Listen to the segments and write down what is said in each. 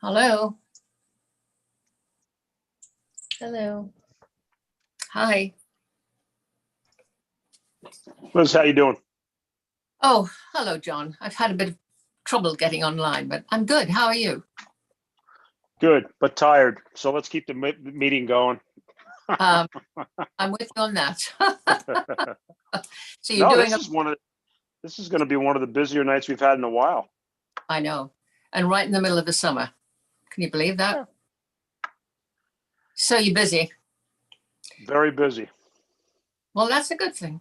Hello. Hello. Hi. Liz, how you doing? Oh, hello, John. I've had a bit of trouble getting online, but I'm good. How are you? Good, but tired. So let's keep the meeting going. I'm with you on that. So you're No, doing, this is going to be one of the busier nights we've had in a while. I know, and right in the middle of the summer. Can you believe that? Yeah. So you're busy. Very busy. Well, that's a good thing.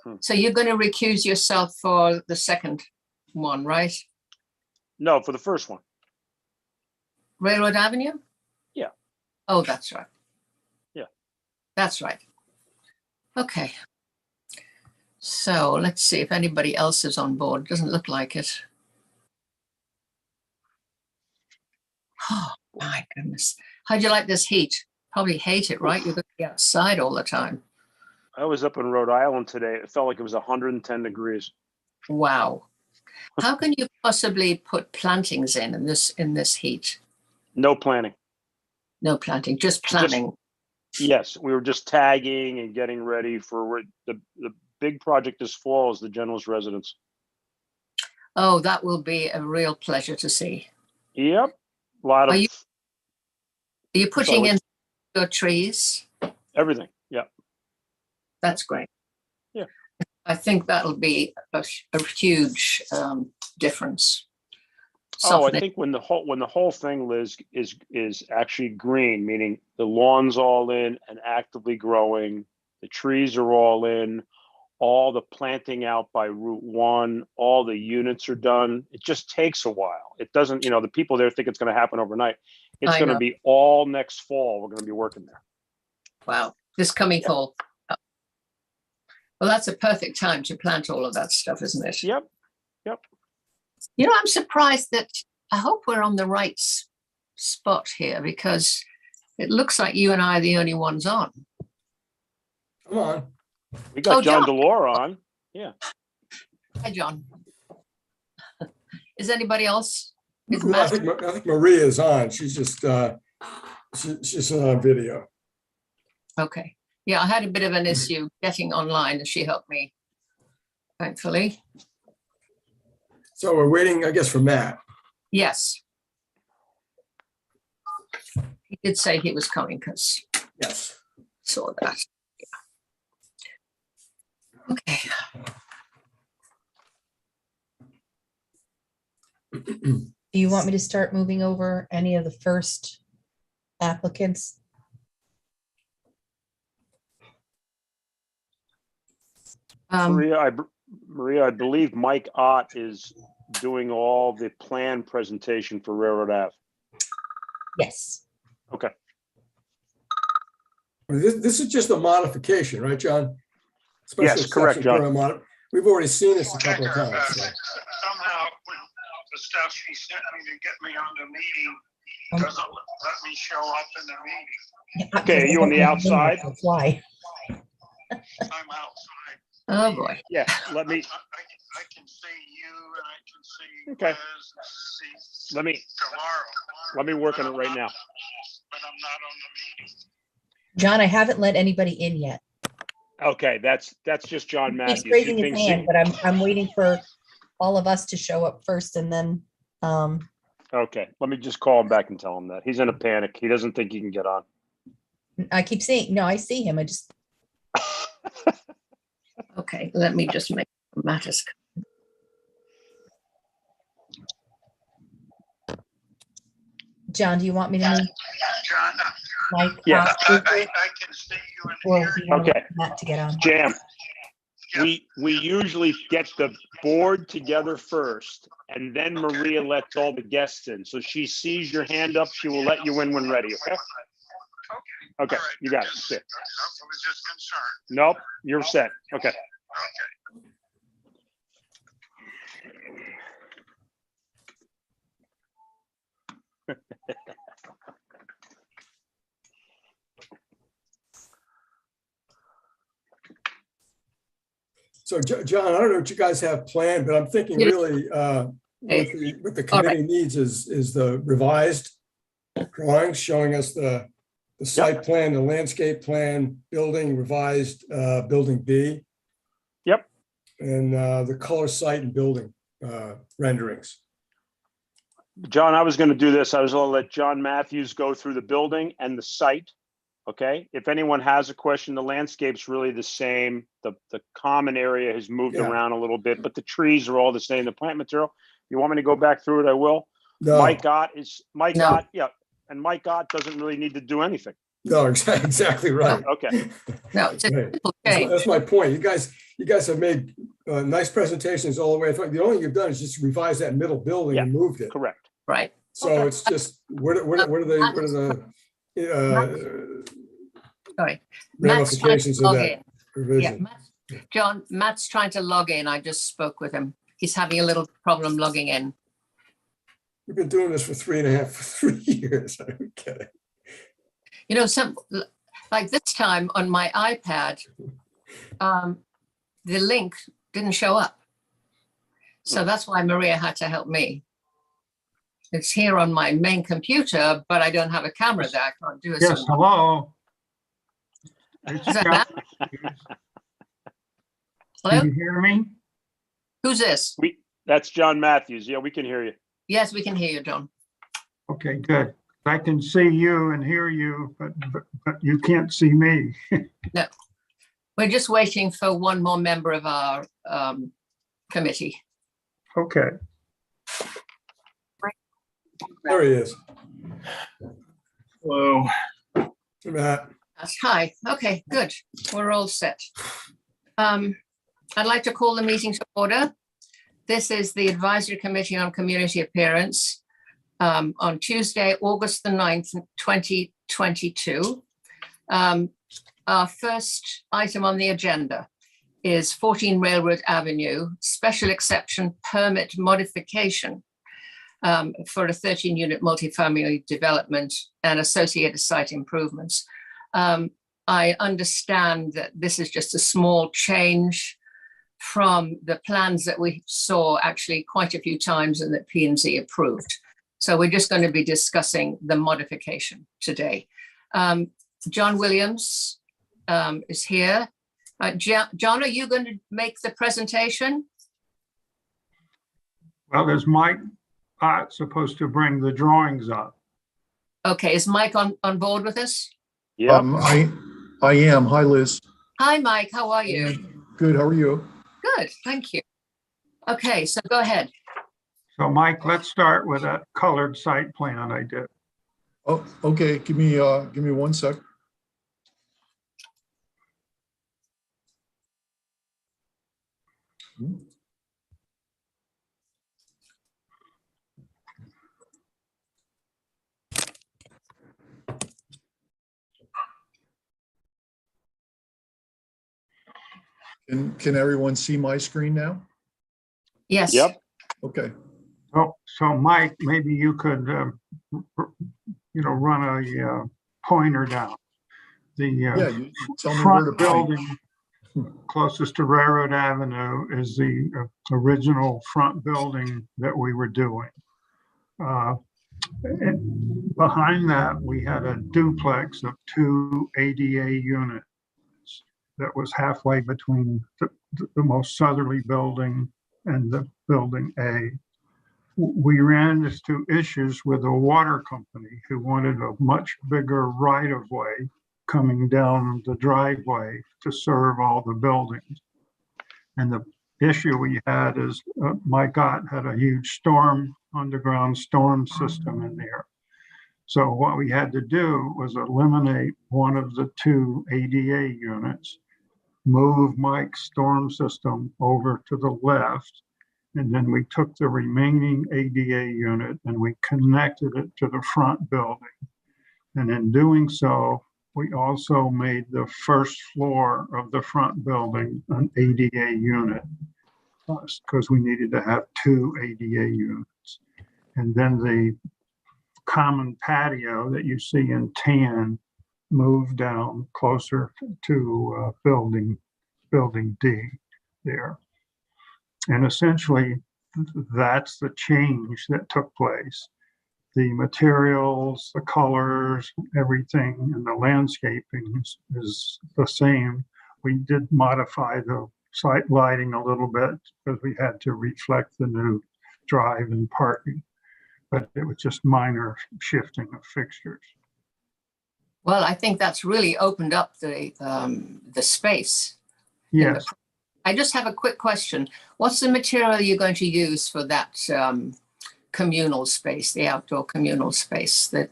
Hmm. So you're going to recuse yourself for the second one, right? No, for the first one. Railroad Avenue? Yeah. Oh, that's right. Yeah. That's right. Okay. So let's see if anybody else is on board. Doesn't look like it. Oh, my goodness. How'd you like this heat? Probably hate it, right? You're going to be outside all the time. I was up in Rhode Island today. It felt like it was 110 degrees. Wow. How can you possibly put plantings in this heat? No planning. No planting, just planning. Yes, we were just tagging and getting ready for the big project this fall is the general's residence. Oh, that will be a real pleasure to see. Yep. A lot of Are you putting Sorry, in your trees? everything. Yeah. That's great. Yeah. I think that'll be a huge difference. Oh, I Softening. think when the whole thing, Liz, is actually green, meaning the lawn's all in and actively growing, the trees are all in, all the planting out by Route 1, all the units are done. It just takes a while. It doesn't, the people there think it's going to happen overnight. It's I going to know. be all next fall. We're going to be working there. Wow, this coming Yeah. fall. Well, that's a perfect time to plant all of that stuff, isn't it? Yep. I'm surprised that I hope we're on the right spot here because it looks like you and I are the only ones on. Come on. We got Oh, John John. Delore on. Yeah. Hi, John. Is anybody else? Is I Matt? think Maria is on. She's just she's on video. Okay. Yeah, I had a bit of an issue getting online and she helped me, thankfully. So we're waiting, I guess, for Matt. Yes. He did say he was coming because Yes. saw that. Yeah. Okay. Do you want me to start moving over any of the first applicants? Maria, I believe Mike Ott is doing all the plan presentation for Railroad Ave. Yes. Okay. This is just a modification, right, John? Yes, correct, exception John. permit. We've already seen this a couple of times. So. Somehow, the stuff she sent me to get me on the meeting doesn't let me show up in the meeting. Okay, are you on the outside? That's why. I'm outside. Oh, boy. Yeah, let me, I can see you and I can see Okay. Liz and see let me Tomorrow. work on it right now. But I'm not on the meeting. John, I haven't let anybody in yet. Okay, that's just John He's Matthews. raising his hand, but I'm waiting for all of us to show up first and then Okay, let me just call him back and tell him that. He's in a panic. He doesn't think he can get on. I keep saying, no, I see him. I just, Okay, let me just make matters. John, do you want me to move John, Mike? Yeah. I can see you and Or hear do you. you want Okay. Matt to get on? Jam, we usually get the board together first, and then Maria lets all the guests in. So she sees your hand up, she will let you in when ready, okay? Okay, All right. you got it. Just- Good. I was just concerned. Nope, you're set. Okay. Okay. So John, I don't know what you guys have planned, but I'm thinking Yeah. really What the All right. committee needs is the revised drawings showing us the site plan, the landscape plan, building revised, building B. Yep. And the color site and building renderings. John, I was going to do this. I was going to let John Matthews go through the building and the site. Okay. If anyone has a question, the landscape's really the same. The common area has moved Yeah. around a little bit, but the trees are all the same. The plant material. If you want me to go back through it, I will. No, Mike Gott is Mike No. Gott. Yeah. And Mike Gott doesn't really need to do anything. no, exactly right. Okay. No, it's a Right. simple That's change. that's my point. You guys have made nice presentations all the way through. The only thing you've done is just revise that middle building and moved it. Correct. Right. So it's just, what are the Sorry. Matt's trying to ramifications of log that in. Yeah, revision? John, Matt's trying to log in. I just spoke with him. He's having a little problem logging in. We've been doing this for 3 years. I don't get it. You know, like this time on my iPad, the link didn't show up. So that's why Maria had to help me. It's here on my main computer, but I don't have a camera there. I can't do it. Yes, hello. Is that Matt? Can Hello? you hear me? Who's this? That's John Matthews. Yeah, we can hear you. Yes, we can hear you, John. Okay, good. I can see you and hear you, but you can't see me. We're just waiting for one more member of our committee. Okay. There he is. Hello. Matt, Hi. Okay, good. We're all set. I'd like to call the meeting to order. This is the Advisory Committee on Community Appearance on Tuesday, August the 9th, 2022. Our first item on the agenda is 14 Railroad Avenue, special exception permit modification for a 13-unit multifamily development and associated site improvements. I understand that this is just a small change from the plans that we saw actually quite a few times and that P&Z approved. So we're just going to be discussing the modification today. John Williams is here. John, are you going to make the presentation? Well, is Mike supposed to bring the drawings up? Okay, is Mike on board with us? Yeah. I am. Hi, Liz. Hi, Mike, how are you? Good. How are you? Good, thank you. Okay, so go ahead. So Mike, let's start with that colored site plan I did. Oh, okay. Give me 1 sec. Can everyone see my screen now? Yes. Yep. Okay. So Mike, maybe you could, run a pointer down. The Yeah, you tell me where to front point. building closest to Railroad Avenue is the original front building that we were doing. And behind that, we had a duplex of 2 ADA units that was halfway between the most southerly building and the building A. We ran into issues with a water company who wanted a much bigger right-of-way coming down the driveway to serve all the buildings. And the issue we had is Mike Gott had a huge underground storm system in there. So what we had to do was eliminate one of the 2 ADA units, move Mike's storm system over to the left, and then we took the remaining ADA unit and we connected it to the front building. And in doing so, we also made the first floor of the front building an ADA unit because we needed to have 2 ADA units. And then the common patio that you see in tan moved down closer to building D there. And essentially that's the change that took place. The materials, the colors, everything, and the landscaping is the same. We did modify the site lighting a little bit because we had to reflect the new drive and parking, but it was just minor shifting of fixtures. Well, I think that's really opened up the space. Yes, I just have a quick question. What's the material you're going to use for that communal space, the outdoor communal space, the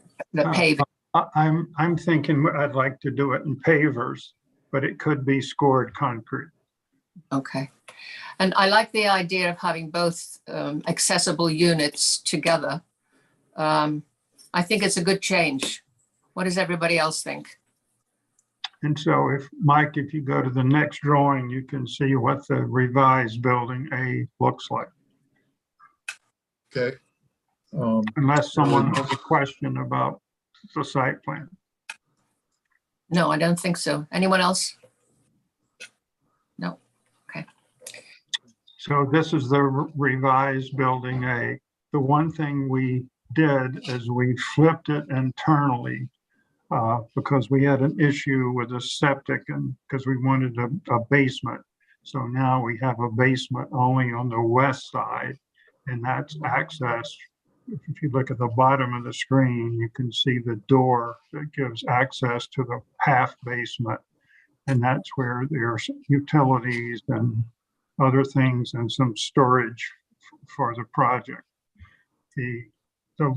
paving? I'm thinking I'd like to do it in pavers, but it could be scored concrete. Okay. And I like the idea of having both accessible units together. I think it's a good change. What does everybody else think? And so if, Mike, if you go to the next drawing, you can see what the revised building A looks like. Okay. Unless someone has a question about the site plan. No, I don't think so. Anyone else? No. Okay. So this is the revised building A. The one thing we did is we flipped it internally because we had an issue with the septic and because we wanted a basement. So now we have a basement only on the west side, and that's access. If you look at the bottom of the screen, you can see the door that gives access to the half basement. And that's where there's utilities and other things and some storage for the project. The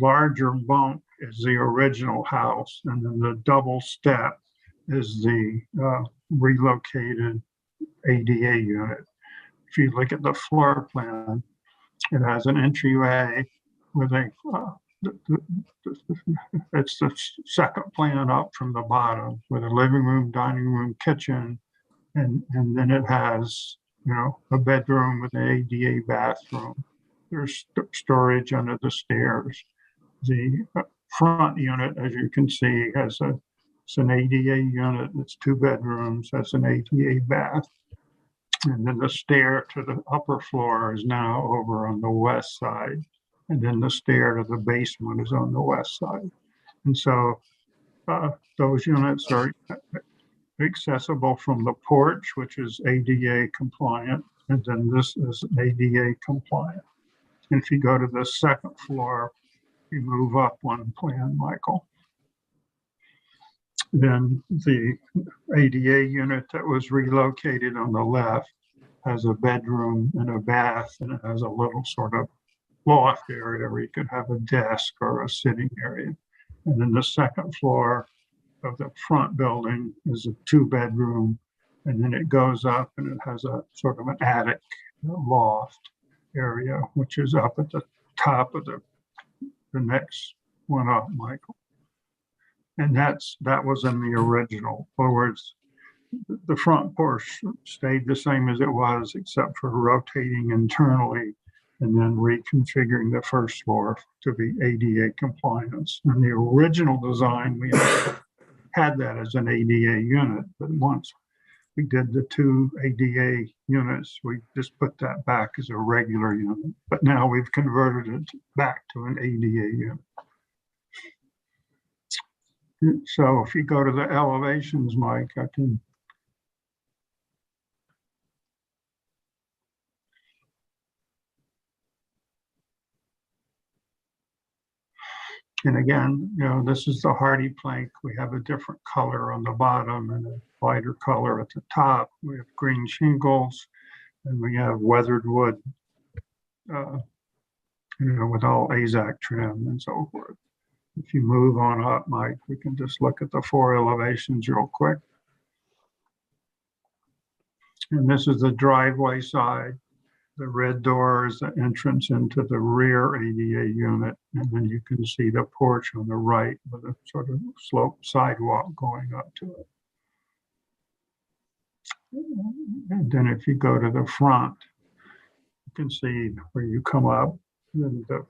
larger bunk is the original house, and then the double step is the relocated ADA unit. If you look at the floor plan, it has an entryway with a, it's the second plan up from the bottom with a living room, dining room, kitchen, and then it has, you know, a bedroom with an ADA bathroom. There's storage under the stairs. The front unit, as you can see, it's an ADA unit. It's 2 bedrooms, has an ADA bath. And then the stair to the upper floor is now over on the west side. And then the stair to the basement is on the west side. And so those units are accessible from the porch, which is ADA compliant. And then this is ADA compliant. And if you go to the second floor, you move up one plan, Michael. Then the ADA unit that was relocated on the left has a bedroom and a bath, and it has a little sort of loft area where you could have a desk or a sitting area. And then the second floor of the front building is a 2-bedroom, and then it goes up and it has a sort of an attic loft area, which is up at the top of the next one up, Michael. And that was in the original. In other words, the front porch stayed the same as it was, except for rotating internally and then reconfiguring the first floor to be ADA compliance. In the original design, we had that as an ADA unit, but once we did the 2 ADA units, we just put that back as a regular unit. But now we've converted it back to an ADA unit. So if you go to the elevations, Mike, I can. And again, you know, this is the hardy plank. We have a different color on the bottom and a lighter color at the top. We have green shingles, and we have weathered wood, you know, with all AZAC trim and so forth. If you move on up, Mike, we can just look at the 4 elevations real quick. And this is the driveway side. The red door is the entrance into the rear ADA unit. And then you can see the porch on the right with a sort of sloped sidewalk going up to it. And then if you go to the front, you can see where you come up, then the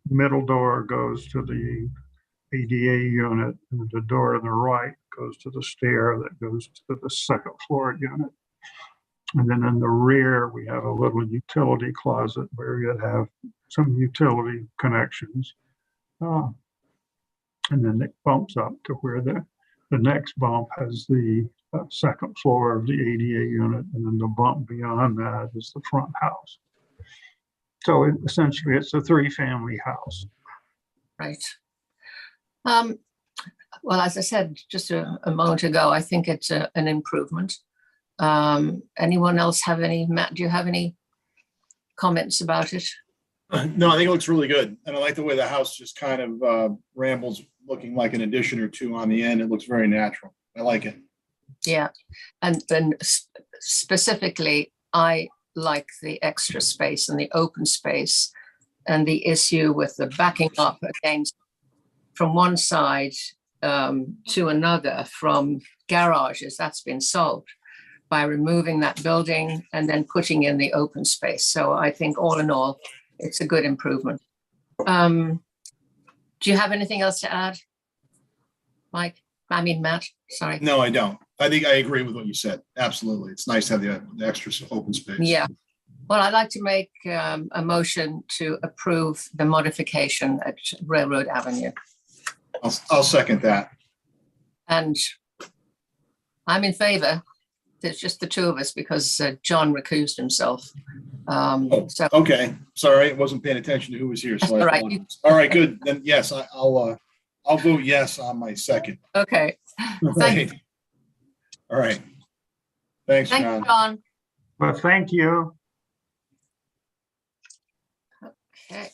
middle door goes to the ADA unit, and the door to the right goes to the stair that goes to the second floor unit. And then in the rear, we have a little utility closet where you'd have some utility connections. And then it bumps up to where the next bump has the second floor of the ADA unit, and then the bump beyond that is the front house. So essentially, it's a 3-family house. Right. Well, as I said just a moment ago, I think it's an improvement. Anyone else have any, Matt, do you have any comments about it? No, I think it looks really good. And I like the way the house just kind of rambles, looking like an addition or two on the end. It looks very natural. I like it. Yeah, and then specifically, I like the extra space and the open space and the issue with the backing up against from one side to another from garages. That's been solved by removing that building and then putting in the open space. So I think all in all, it's a good improvement. Do you have anything else to add, Mike? I mean, Matt, sorry. No, I don't. I think I agree with what you said. Absolutely. It's nice to have the extra open space. Yeah. Well, I'd like to make a motion to approve the modification at Railroad Avenue. I'll second that. And I'm in favor. There's just the two of us because John recused himself. So Okay. Sorry, I wasn't paying attention to who was here. So All I right. apologize. All right, good. Then yes, I'll vote yes on my second. okay. All Thank right. All right. Thanks, Thank John. you, John. But thank you. Okay.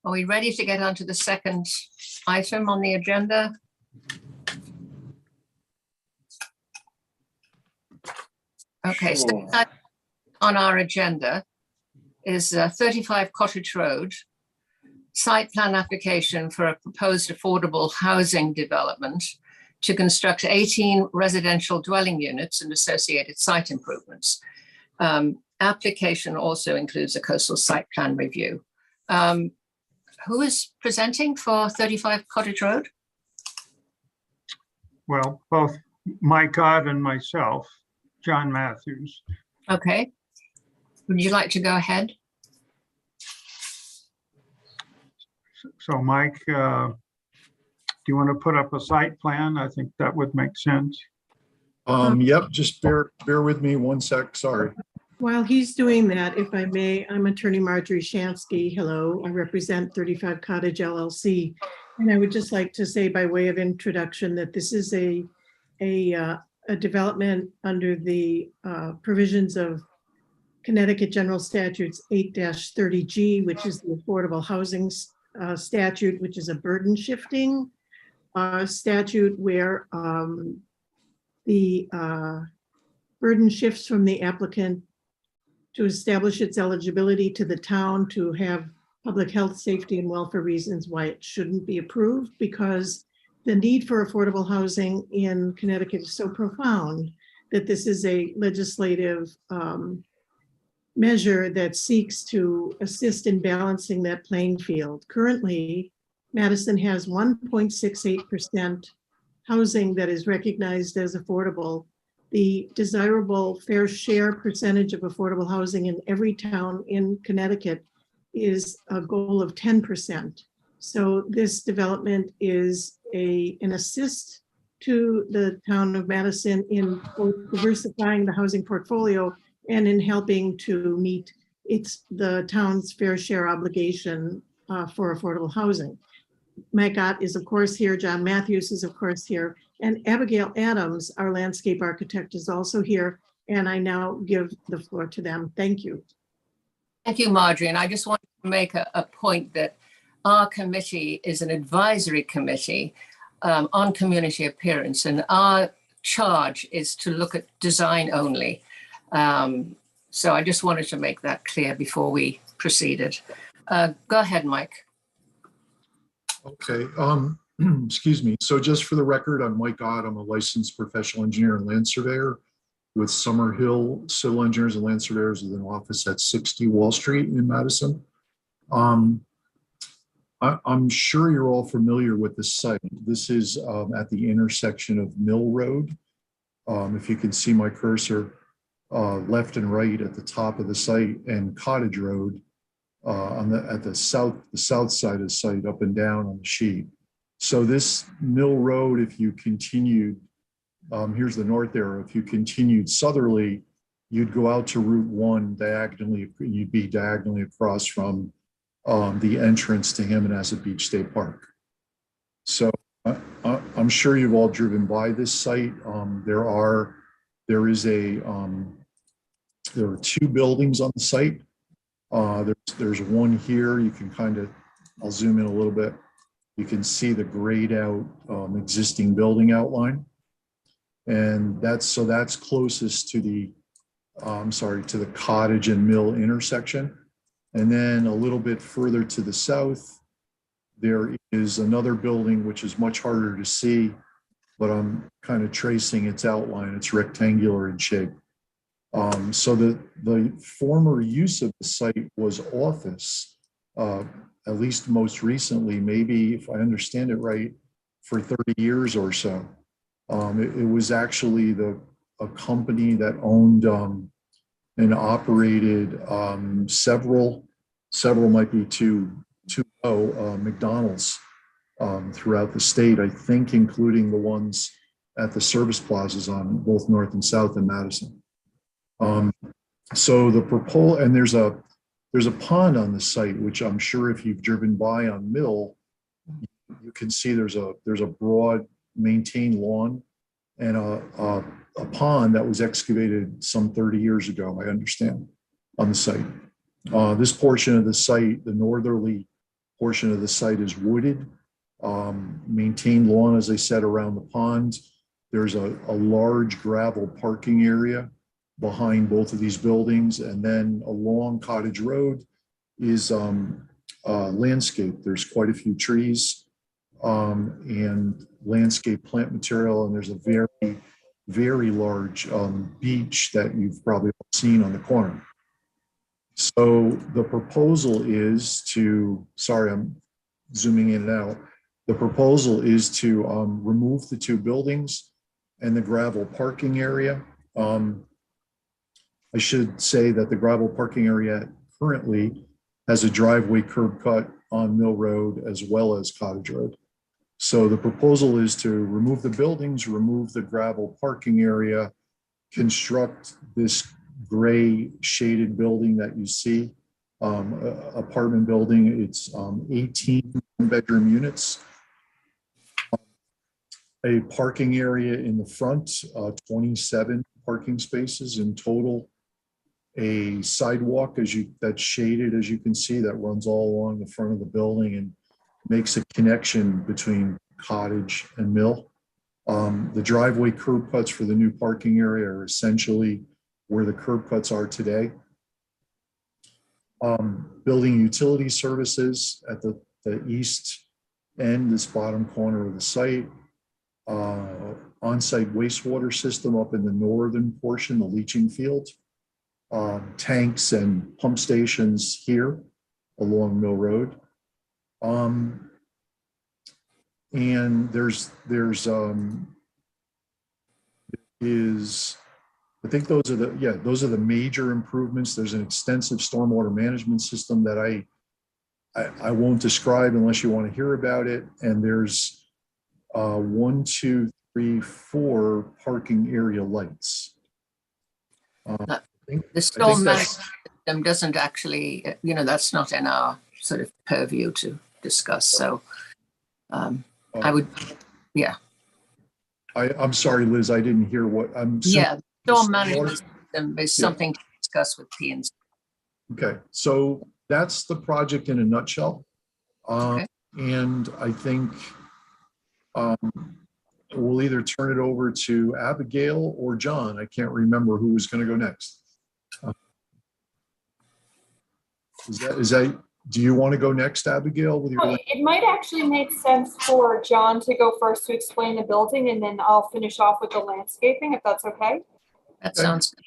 Are we ready to get on to the second item on the agenda? Okay, so Sure. that on our agenda is 35 Cottage Road, site plan application for a proposed affordable housing development to construct 18 residential dwelling units and associated site improvements. Application also includes a coastal site plan review. Who is presenting for 35 Cottage Road? Well, both Mike Ott and myself, John Matthews. Okay. Would you like to go ahead? So Mike, do you want to put up a site plan? I think that would make sense. Yep, just bear with me one sec, sorry. While he's doing that, if I may, I'm attorney Marjorie Shansky. Hello, I represent 35 Cottage LLC. And I would just like to say by way of introduction that this is a development under the provisions of Connecticut General Statutes 8-30G, which is the Affordable Housing Statute, which is a burden shifting statute where the burden shifts from the applicant to establish its eligibility to the town to have public health, safety, and welfare reasons why it shouldn't be approved, because the need for affordable housing in Connecticut is so profound that this is a legislative measure that seeks to assist in balancing that playing field. Currently, Madison has 1.68% housing that is recognized as affordable. The desirable fair share percentage of affordable housing in every town in Connecticut is a goal of 10%. So this development is an assist to the town of Madison in both diversifying the housing portfolio and in helping to meet the town's fair share obligation for affordable housing. Mike Ott is of course here, John Matthews is of course here, and Abigail Adams, our landscape architect, is also here. And I now give the floor to them. Thank you. Thank you, Marjorie. And I just want to make a point that our committee is an advisory committee on community appearance, and our charge is to look at design only. So I just wanted to make that clear before we proceeded. Go ahead, Mike. Okay, excuse me. So just for the record, I'm Mike Ott. I'm a licensed professional engineer and land surveyor with Summerhill Civil Engineers and Land Surveyors with an office at 60 Wall Street in Madison. I'm sure you're all familiar with the site. This is at the intersection of Mill Road. If you can see my cursor, left and right at the top of the site, and Cottage Road at the south side of the site, up and down on the sheet. So this Mill Road, if you continued, here's the north arrow. If you continued southerly, you'd go out to Route 1 diagonally. You'd be diagonally across from the entrance to Hammonasset Beach State Park. So I'm sure you've all driven by this site. There are two buildings on the site. There's one here. You can I'll zoom in a little bit. You can see the grayed out existing building outline. And that's closest to the Cottage and Mill intersection. And then a little bit further to the south, there is another building which is much harder to see, but I'm kind of tracing its outline. It's rectangular in shape. So the former use of the site was office, at least most recently, maybe if I understand it right, for 30 years or so. It was actually a company that owned and operated several might be too low, McDonald's throughout the state, I think, including the ones at the service plazas on both North and South in Madison. So the proposal, and there's a pond on the site, which I'm sure if you've driven by on Mill, you can see there's a broad maintained lawn and a pond that was excavated some 30 years ago, I understand, on the site. This portion of the site, the northerly portion of the site, is wooded, maintained lawn, as I said, around the pond. There's a large gravel parking area behind both of these buildings, and then along Cottage Road is landscape. There's quite a few trees and landscape plant material, and there's a very, very large beach that you've probably seen on the corner. So the proposal is to, sorry, I'm zooming in and out. The proposal is to remove the two buildings and the gravel parking area. I should say that the gravel parking area currently has a driveway curb cut on Mill Road as well as Cottage Road. So the proposal is to remove the buildings, remove the gravel parking area, construct this gray shaded building that you see, apartment building. It's 18 bedroom units, a parking area in the front, 27 parking spaces in total, a sidewalk that's shaded, as you can see, that runs all along the front of the building and makes a connection between Cottage and Mill. The driveway curb cuts for the new parking area are essentially where the curb cuts are today. Building utility services at the east end, this bottom corner of the site. On-site wastewater system up in the northern portion, the leaching field. Tanks and pump stations here along Mill Road. And I think those are the major improvements. There's an extensive stormwater management system that I won't describe unless you want to hear about it. And there's 1, 2, 3, 4 parking area lights. The storm management system doesn't actually, that's not in our sort of purview to discuss. So I would, yeah. I'm sorry, Liz, I didn't hear what I'm saying. Yeah, storm management system is something to discuss with P&Z. Okay, so that's the project in a nutshell. Okay. And I think we'll either turn it over to Abigail or John. I can't remember who was going to go next. Do you want to go next, Abigail? With your It might actually make sense for John to go first to explain the building, and then I'll finish off with the landscaping, if that's okay. That sounds good.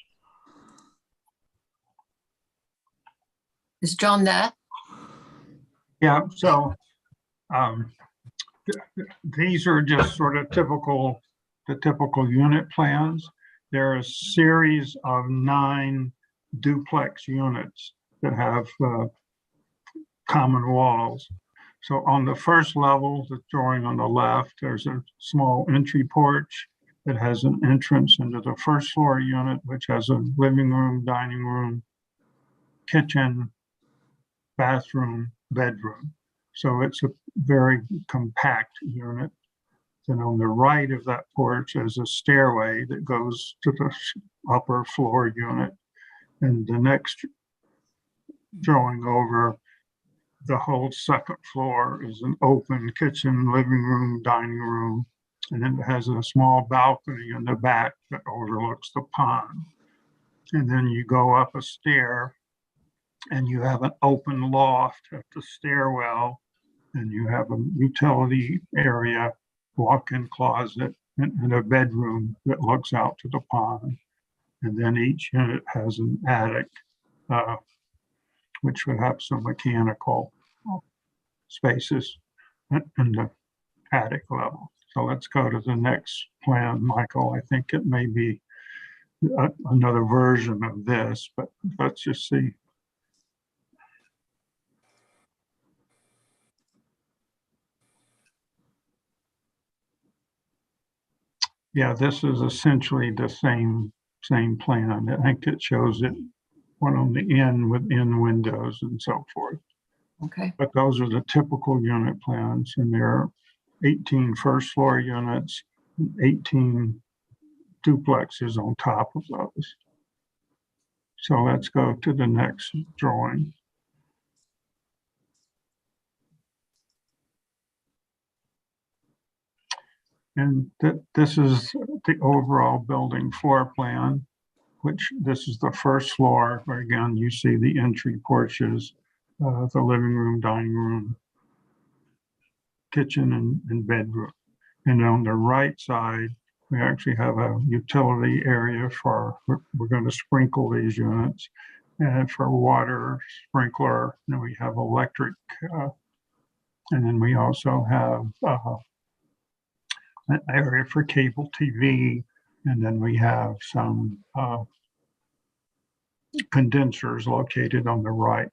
Is John there? Yeah, so Um, These are just sort of the typical unit plans. There are a series of 9 duplex units that have common walls. So on the first level, the drawing on the left, there's a small entry porch that has an entrance into the first floor unit, which has a living room, dining room, kitchen, bathroom, bedroom. So it's a very compact unit. Then on the right of that porch is a stairway that goes to the upper floor unit. And the next drawing over, the whole second floor is an open kitchen, living room, dining room, and then it has a small balcony in the back that overlooks the pond. And then you go up a stair and you have an open loft at the stairwell, and you have a utility area, walk-in closet, and a bedroom that looks out to the pond. And then each unit has an attic, which would have some mechanical spaces in the attic level. So let's go to the next plan, Michael. I think it may be another version of this, but let's just see. Yeah, this is essentially the same plan. I think it shows it one on the end with end windows and so forth. Okay, But those are the typical unit plans, and there are 18 first floor units, 18 duplexes on top of those. So let's go to the next drawing. And this is the overall building floor plan, which this is the first floor, where again, you see the entry porches, the living room, dining room, kitchen, and bedroom. And on the right side, we actually have a utility area for, we're going to sprinkle these units, and for water, sprinkler, and we have electric, and then we also have an area for cable TV, and then we have some condensers located on the right.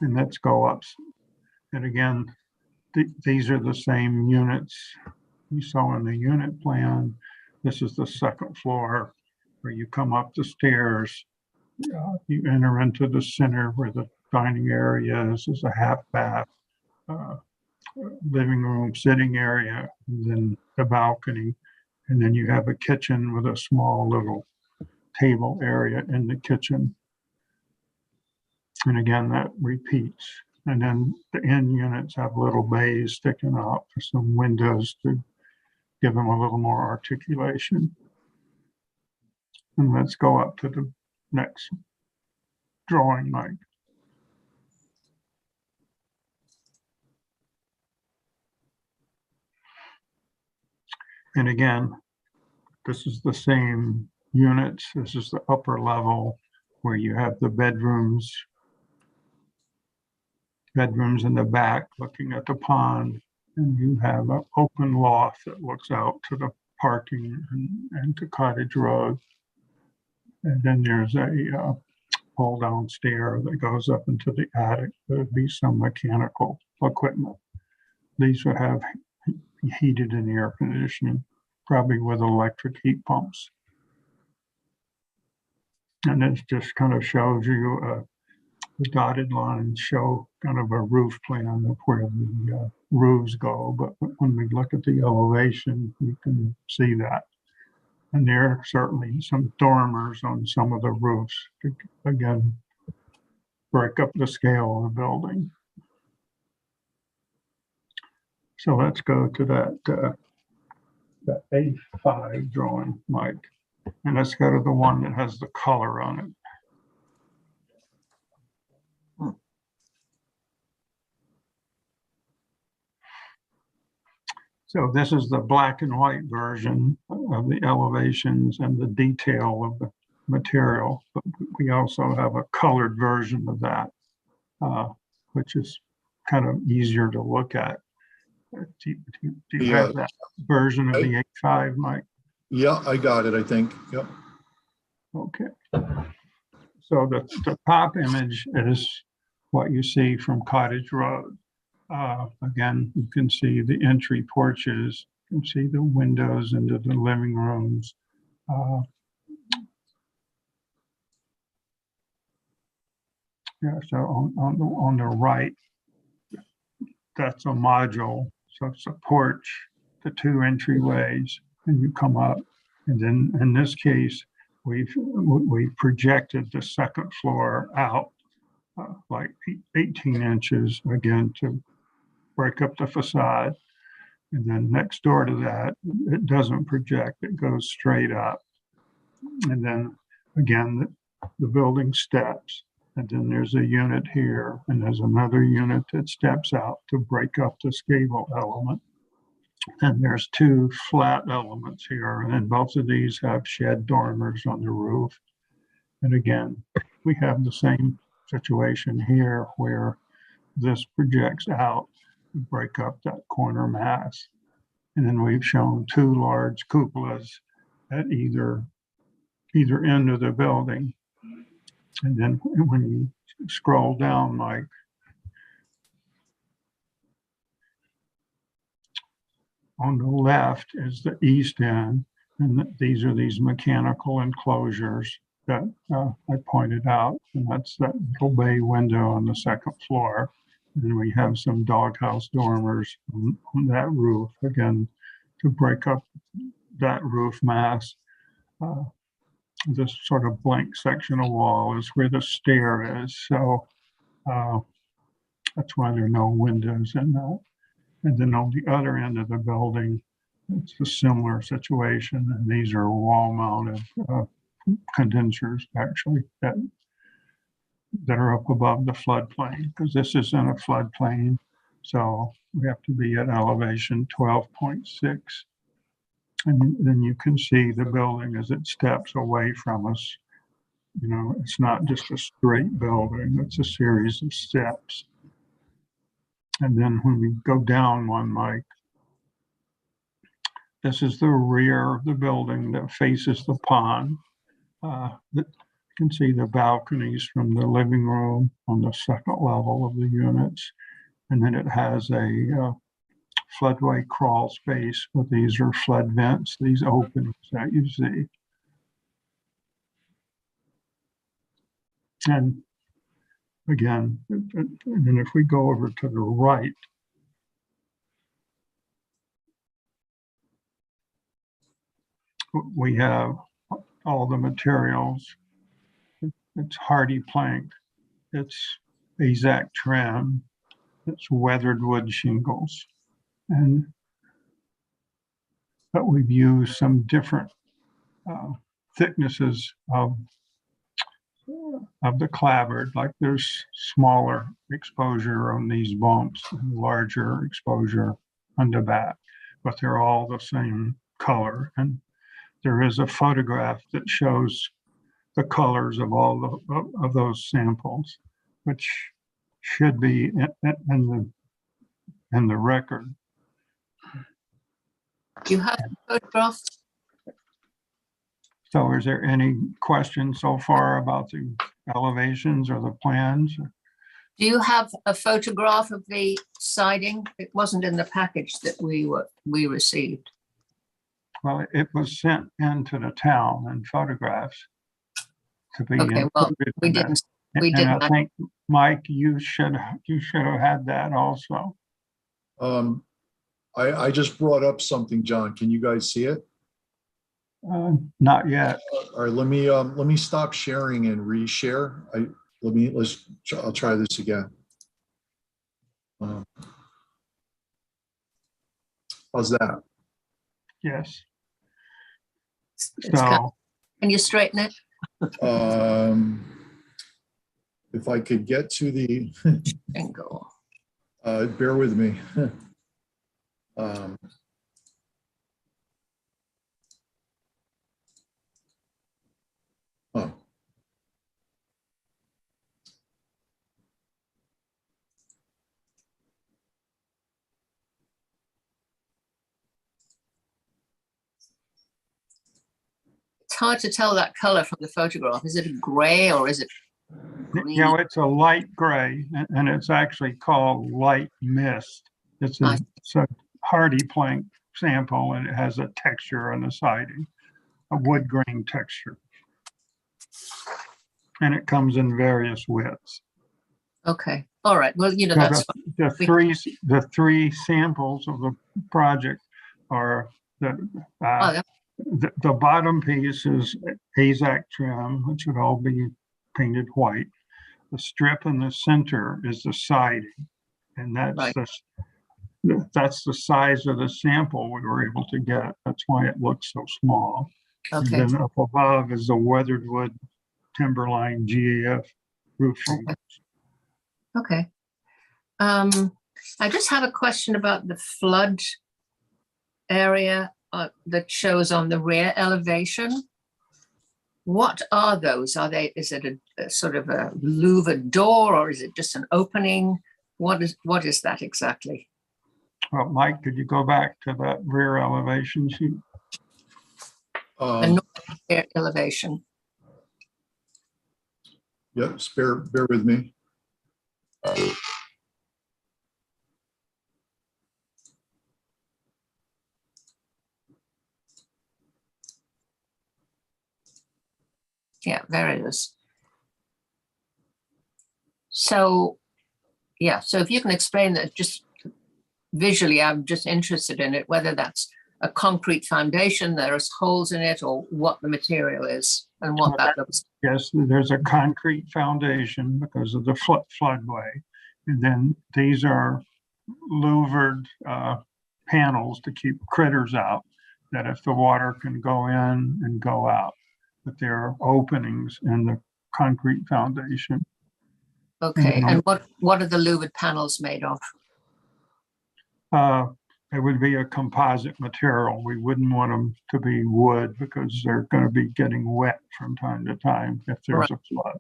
And let's go up. And again, these are the same units you saw in the unit plan. This is the second floor where you come up the stairs. You enter into the center where the dining area is. There's a half bath, living room, sitting area, and then the balcony. And then you have a kitchen with a small little table area in the kitchen. And again, that repeats. And then the end units have little bays sticking out for some windows to give them a little more articulation. And let's go up to the next drawing, Mike. And again, this is the same units. This is the upper level where you have the bedrooms in the back looking at the pond, and you have an open loft that looks out to the parking and to Cottage Road. And then there's a pull down stair that goes up into the attic. There'd be some mechanical equipment. These would have heated and air conditioning, probably with electric heat pumps. And this just kind of shows you the dotted lines show kind of a roof plan of where the roofs go. But when we look at the elevation, you can see that. And there are certainly some dormers on some of the roofs to, again, break up the scale of the building. So let's go to that A5 drawing, Mike. And let's go to the one that has the color on it. So this is the black and white version of the elevations and the detail of the material, but we also have a colored version of that. which is kind of easier to look at. Do you Yeah. have that version of the H5, Mike? Yeah, I got it, I think. Yep. Okay. So the top image is what you see from Cottage Road. Again, you can see the entry porches, you can see the windows into the living rooms. Yeah, so on the right, that's a module. So it's a porch, the two entryways, and you come up. And then in this case, we've projected the second floor out like 18 inches again to break up the facade. And then next door to that, it doesn't project, it goes straight up. And then again, the building steps. And then there's a unit here, and there's another unit that steps out to break up this gable element. And there's two flat elements here, and then both of these have shed dormers on the roof. And again, we have the same situation here where this projects out to break up that corner mass. And then we've shown two large cupolas at either end of the building. And then when you scroll down, Mike, on the left is the east end, and these are these mechanical enclosures that I pointed out, and that's that little bay window on the second floor. And we have some doghouse dormers on that roof, again, to break up that roof mass. This sort of blank section of wall is where the stair is. So that's why there are no windows in that. And then on the other end of the building, it's a similar situation. And these are wall mounted condensers actually that are up above the floodplain, because this is in a floodplain. So we have to be at elevation 12.6. And then you can see the building as it steps away from us. You know, it's not just a straight building, it's a series of steps. And then when we go down one, Mike, this is the rear of the building that faces the pond. You can see the balconies from the living room on the second level of the units. And then it has a floodway crawl space, but these are flood vents, these openings that you see. And again, and then if we go over to the right, we have all the materials. It's hardy plank, it's AZEK trim, it's weathered wood shingles. But we've used some different thicknesses of the clapboard, like there's smaller exposure on these bumps and larger exposure on the back, but they're all the same color. And there is a photograph that shows the colors of all of those samples, which should be in the record. You have photographs? So is there any questions so far about the elevations or the plans? Do you have a photograph of the siding? It wasn't in the package that we received. Well, it was sent into the town in photographs to be Okay, well, included we in that. didn't. And We did I not. think, Mike, you should have had that also. I just brought up something, John. Can you guys see it? Not yet. All right, let me stop sharing and reshare. I'll try this again. How's that? Yes. It's kind- So, Can you straighten it? If I could get to the, Angle. bear with me. Oh. hard to tell that color from the photograph. Is it a gray or is it green? You know, it's a light gray and it's actually called light mist. It's I- a hardy plank sample and it has a texture on the siding, a wood grain texture. And it comes in various widths. Okay, all right. Well, you know, So that's fine. the three samples of the project are Oh, that- the bottom piece is AZAC trim, which would all be painted white. The strip in the center is the siding, and Right. that's the size of the sample we were able to get. That's why it looks so small. And Okay, then up above is the weathered wood timberline GAF roof shingles. okay. I just have a question about the flood area that shows on the rear elevation. What are those? Is it a sort of a louvered door or is it just an opening? What is that exactly? Well, Mike, could you go back to that rear elevation sheet? The rear elevation. Yep, bear with me. Yeah, there it is. So, yeah, so if you can explain that just visually, I'm just interested in it, whether that's a concrete foundation, there's holes in it, or what the material is and what that looks. Yes, there's a concrete foundation because of the floodway. And then these are louvered panels to keep critters out, that if the water can go in and go out. But there are openings in the concrete foundation. Okay, Mhm. and what are the louvered panels made of? It would be a composite material. We wouldn't want them to be wood because they're going to be getting wet from time to time if there's a flood.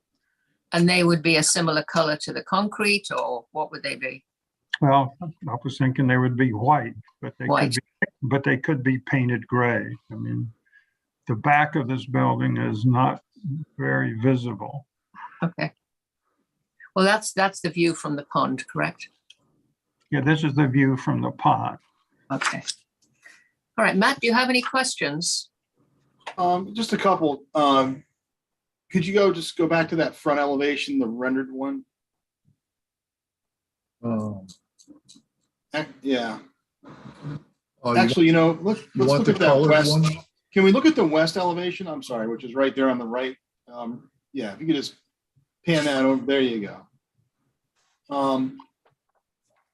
And they would be a similar color to the concrete, or what would they be? Well, I was thinking they would be white, but White. they could be painted gray. I mean, the back of this building is not very visible. Okay. Well, that's the view from the pond, correct? Yeah, this is the view from the pond. Okay. All right, Matt, do you have any questions? Just a couple. Could you just go back to that front elevation, the rendered one? Yeah, Oh, actually, let's you look want the at that colored west. one? Can we look at the west elevation? I'm sorry, which is right there on the right. Yeah, if you could just pan that over. There you go.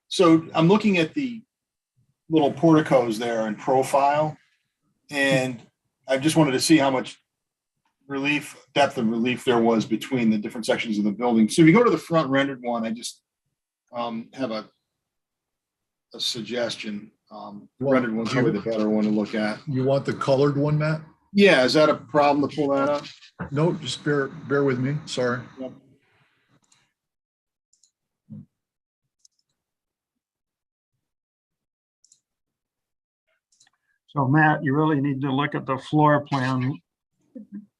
So I'm looking at the little porticos there in profile, and I just wanted to see how much depth of relief there was between the different sections of the building. So if you go to the front rendered one, I just have a suggestion. Rendered one's probably the better one to look at. You want the colored one, Matt? Yeah, is that a problem to pull that up? No, just bear with me. Sorry. Yep. So Matt, you really need to look at the floor plan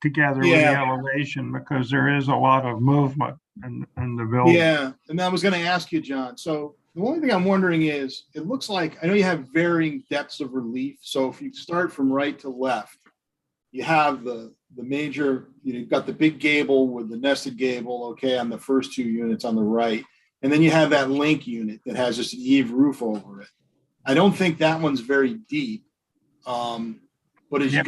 together with the Yeah. elevation because there is a lot of movement in the building. Yeah, and I was going to ask you, John. So the only thing I'm wondering is, it looks like, I know you have varying depths of relief. So if you start from right to left, you have the major, you've got the big gable with the nested gable, okay, on the first two units on the right. And then you have that link unit that has just an eave roof over it. I don't think that one's very deep. But as you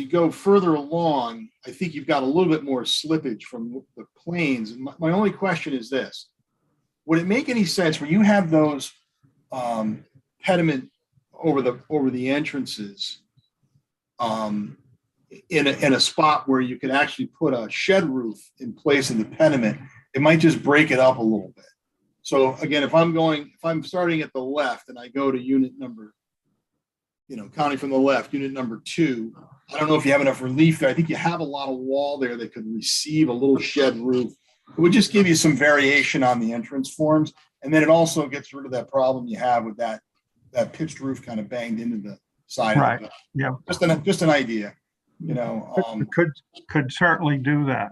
go further along, I think you've got a little bit more slippage from the planes. And my only question is this: would it make any sense when you have those pediment over the entrances in a spot where you could actually put a shed roof in place of the pediment? It might just break it up a little bit. So again, if I'm starting at the left and I go to unit number, counting from the left, unit number 2, I don't know if you have enough relief there. I think you have a lot of wall there that could receive a little shed roof. It would just give you some variation on the entrance forms. And then it also gets rid of that problem you have with that pitched roof kind of banged into the side. Right. Of it. Yeah. Just an idea. Could certainly do that.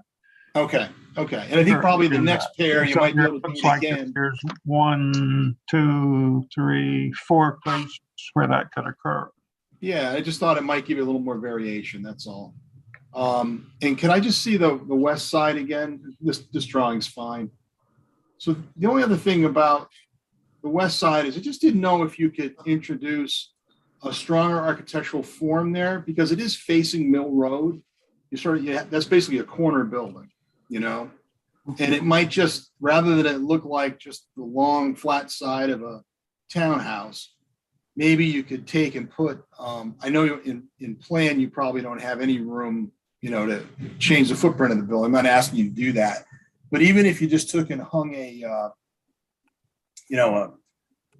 Okay, okay. And I think probably the next pair you So might be there able to looks do it like again. there's 1, 2, 3, 4 places where that could occur. Yeah, I just thought it might give you a little more variation, that's all. And can I just see the west side again? This drawing's fine. So the only other thing about the west side is I just didn't know if you could introduce a stronger architectural form there, because it is facing Mill Road. That's basically a corner building, and it might just, rather than it look like just the long flat side of a townhouse, maybe you could take and put, I know in plan, you probably don't have any room, to change the footprint of the building. I'm not asking you to do that, but even if you just took and hung a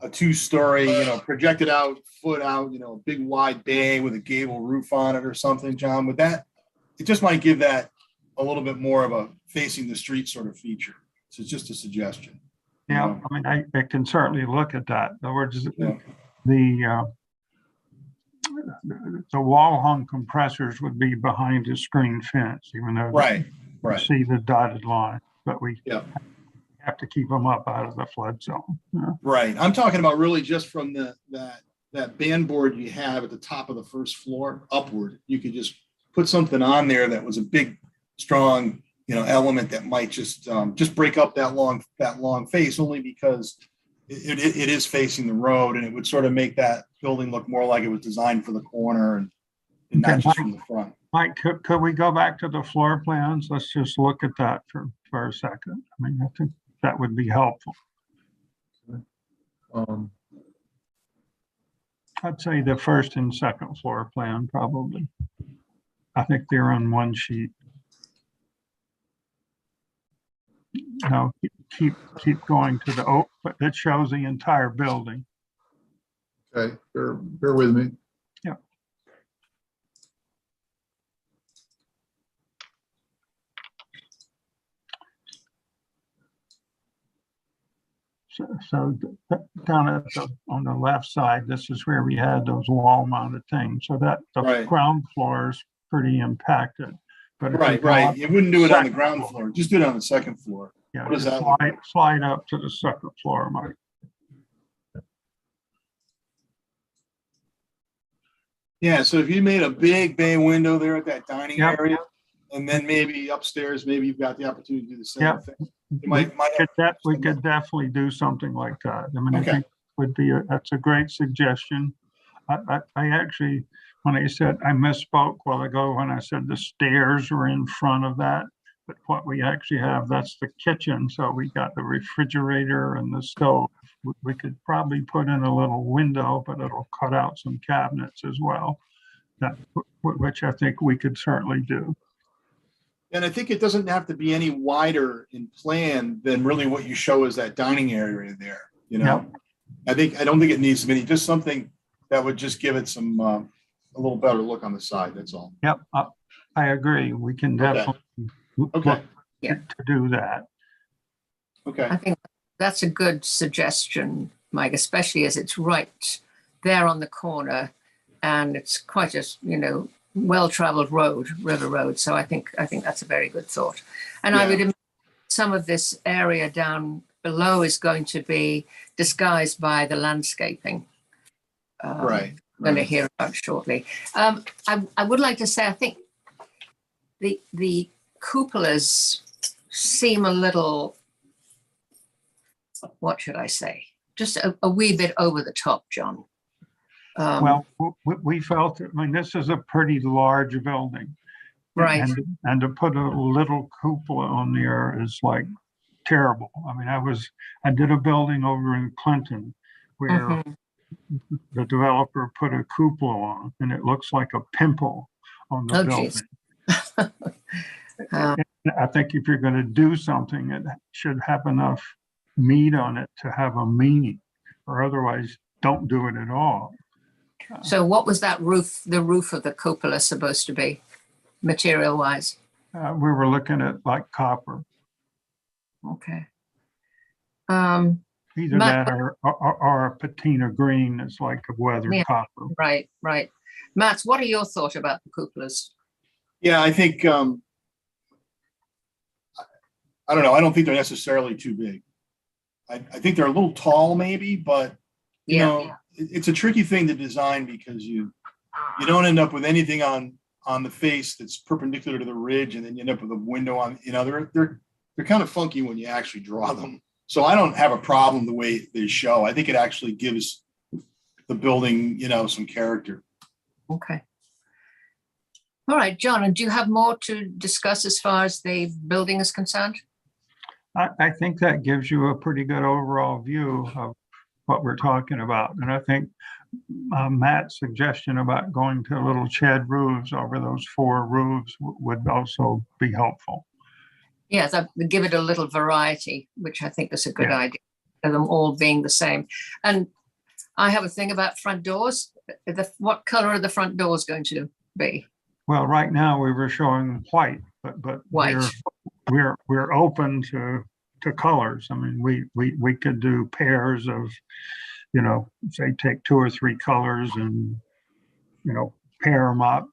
2-story, projected out, foot out, a big wide bay with a gable roof on it or something, John, would that, it just might give that a little bit more of a facing the street sort of feature. So it's just a suggestion. Yeah, I mean, I can certainly look at that. In other words, Yeah. the wall hung compressors would be behind a screen fence, even though Right, you right. see the dotted line, but we Yeah. have to keep them up out of the flood zone. Yeah. Right. I'm talking about really just from that band board you have at the top of the first floor upward. You could just put something on there that was a big, strong, element that might just break up that long face, only because it is facing the road, and it would sort of make that building look more like it was designed for the corner and not just from the front. Mike, could we go back to the floor plans? Let's just look at that for a second. I mean, I think that would be helpful. I'd say the first and second floor plan, probably. I think they're on one sheet. No, keep going to the, but that shows the entire building. Okay, bear with me. Yeah. So down on the left side, this is where we had those wall mounted things. So that the Right. ground floor is pretty impacted. But if you Right, go right. up You wouldn't do it on the second ground floor. Just do it on the second floor. Yeah, What does just that look slide up to the second floor, Mike. Yeah, so if you made a big bay window there at that dining Yep. area, and then maybe upstairs, maybe you've got the opportunity to do the same Yep. thing. You might We could definitely do something like that. I mean, I Okay. think would be, that's a great suggestion. I actually, when I said, I misspoke a while ago when I said the stairs were in front of that. But what we actually have, that's the kitchen. So we got the refrigerator and the stove. We could probably put in a little window, but it'll cut out some cabinets as well. That, which I think we could certainly do. And I think it doesn't have to be any wider in plan than really what you show as that dining area there, I don't think it needs to be, just something that would just give it some, a little better look on the side, that's all. Yep, I agree. We can Okay. definitely look Okay, to do that. okay. I think that's a good suggestion, Mike, especially as it's right there on the corner and it's quite a, well-traveled road, River Road. So I think that's a very good thought. And I Yeah. would imagine some of this area down below is going to be disguised by the landscaping. Right. Going to hear about shortly. I would like to say, I think the cupolas seem a little, what should I say? Just a wee bit over the top, John. Well, we felt, I mean, this is a pretty large building. Right. And to put a little cupola on there is like terrible. I mean, I did a building over in Clinton where Mhm. the developer put a cupola on and it looks like a pimple on the Oh, building. geez. I think if you're going to do something, it should have enough meat on it to have a meaning, or otherwise don't do it at all. So what was the roof of the cupola supposed to be, material-wise? We were looking at like copper, Okay. either Matt- that or a patina green that's like a weathered Yeah. copper. Right. Matt, what are your thoughts about the cupolas? Yeah, I think, I don't know. I don't think they're necessarily too big. I think they're a little tall maybe, but you Yeah. know, it's a tricky thing to design because you don't end up with anything on the face that's perpendicular to the ridge, and then you end up with a window on, they're kind of funky when you actually draw them. So I don't have a problem the way they show. I think it actually gives the building, some character. Okay. All right, John, and do you have more to discuss as far as the building is concerned? I think that gives you a pretty good overall view of what we're talking about. And I think Matt's suggestion about going to little shed roofs over those 4 roofs would also be helpful. Yes, that would give it a little variety, which I think is a good Yeah. idea, of them all being the same. And I have a thing about front doors. What color are the front doors going to be? Well, right now we were showing white, but White. we're open to colors. I mean, we could do pairs of, say take 2 or 3 colors and, pair them up.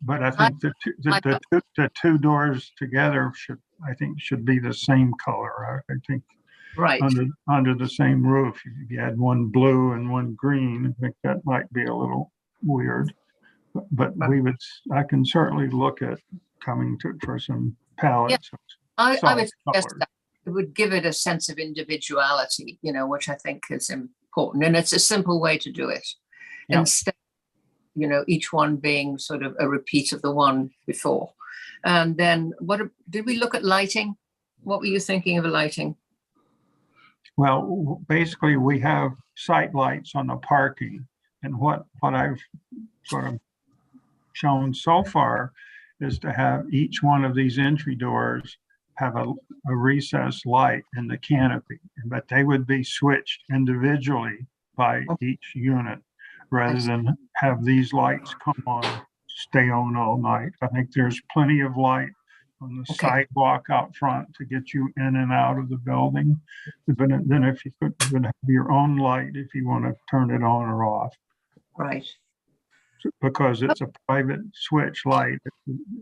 But I think the two doors together should be the same color. I think Right. under the same roof. If you had one blue and one green, I think that might be a little weird. But I can certainly look at coming for some palettes. I solid would suggest colors. that it would give it a sense of individuality, which I think is important. And it's a simple way to do it. Yeah. Instead, each one being sort of a repeat of the one before. And then did we look at lighting? What were you thinking of lighting? Well, basically, we have sight lights on the parking. And what I've sort of shown so far is to have each one of these entry doors have a recessed light in the canopy, but they would be switched individually by each unit rather than have these lights come on, stay on all night. I think there's plenty of light on the sidewalk out front to get you in and out of the building. But then if you could have your own light if you want to turn it on or off. Right. Because it's a private switch light.